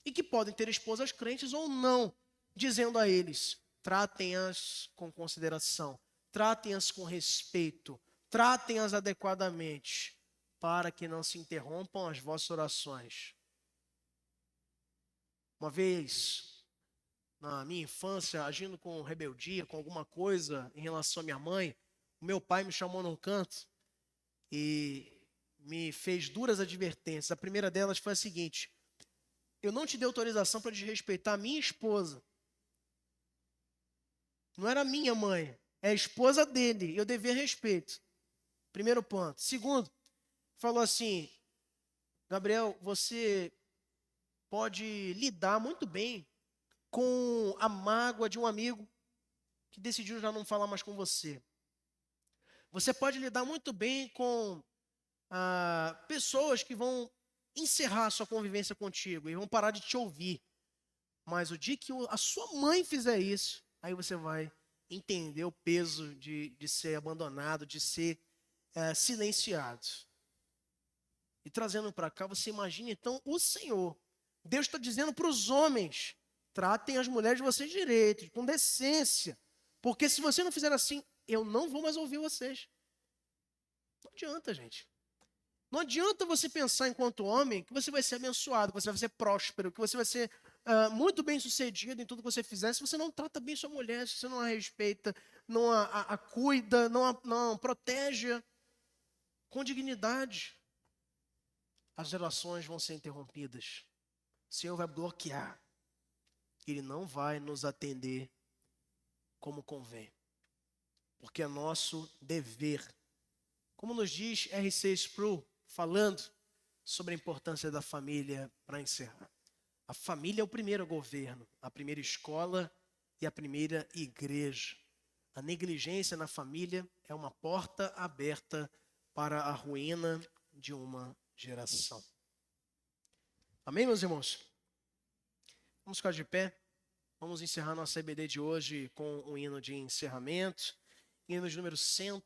e que podem ter esposas crentes ou não, dizendo a eles: tratem-as com consideração, tratem-as com respeito, tratem-as adequadamente, para que não se interrompam as vossas orações. Uma vez, na minha infância, agindo com rebeldia, com alguma coisa em relação à minha mãe, o meu pai me chamou num canto e me fez duras advertências. A primeira delas foi a seguinte: eu não te dei autorização para desrespeitar a minha esposa. Não era minha mãe, é a esposa dele, eu devia respeito. Primeiro ponto. Segundo, falou assim: Gabriel, você pode lidar muito bem com a mágoa de um amigo que decidiu já não falar mais com você. Você pode lidar muito bem com pessoas que vão encerrar sua convivência contigo e vão parar de te ouvir. Mas o dia que a sua mãe fizer isso, aí você vai entender o peso de ser abandonado, de ser silenciado. E trazendo para cá, você imagina então o Senhor. Deus está dizendo para os homens: tratem as mulheres de vocês direito, com decência. Porque se você não fizer assim, eu não vou mais ouvir vocês. Não adianta, gente. Não adianta você pensar enquanto homem que você vai ser abençoado, que você vai ser próspero, que você vai ser muito bem sucedido em tudo que você fizer, se você não trata bem sua mulher, se você não a respeita, não a cuida, não a protege com dignidade. As relações vão ser interrompidas. O Senhor vai bloquear. Ele não vai nos atender como convém. Porque é nosso dever. Como nos diz R.C. Sproul, falando sobre a importância da família, para encerrar. A família é o primeiro governo, a primeira escola e a primeira igreja. A negligência na família é uma porta aberta para a ruína de uma geração. Amém, meus irmãos? Vamos ficar de pé. Vamos encerrar nossa EBD de hoje com um hino de encerramento. Hino de número 100.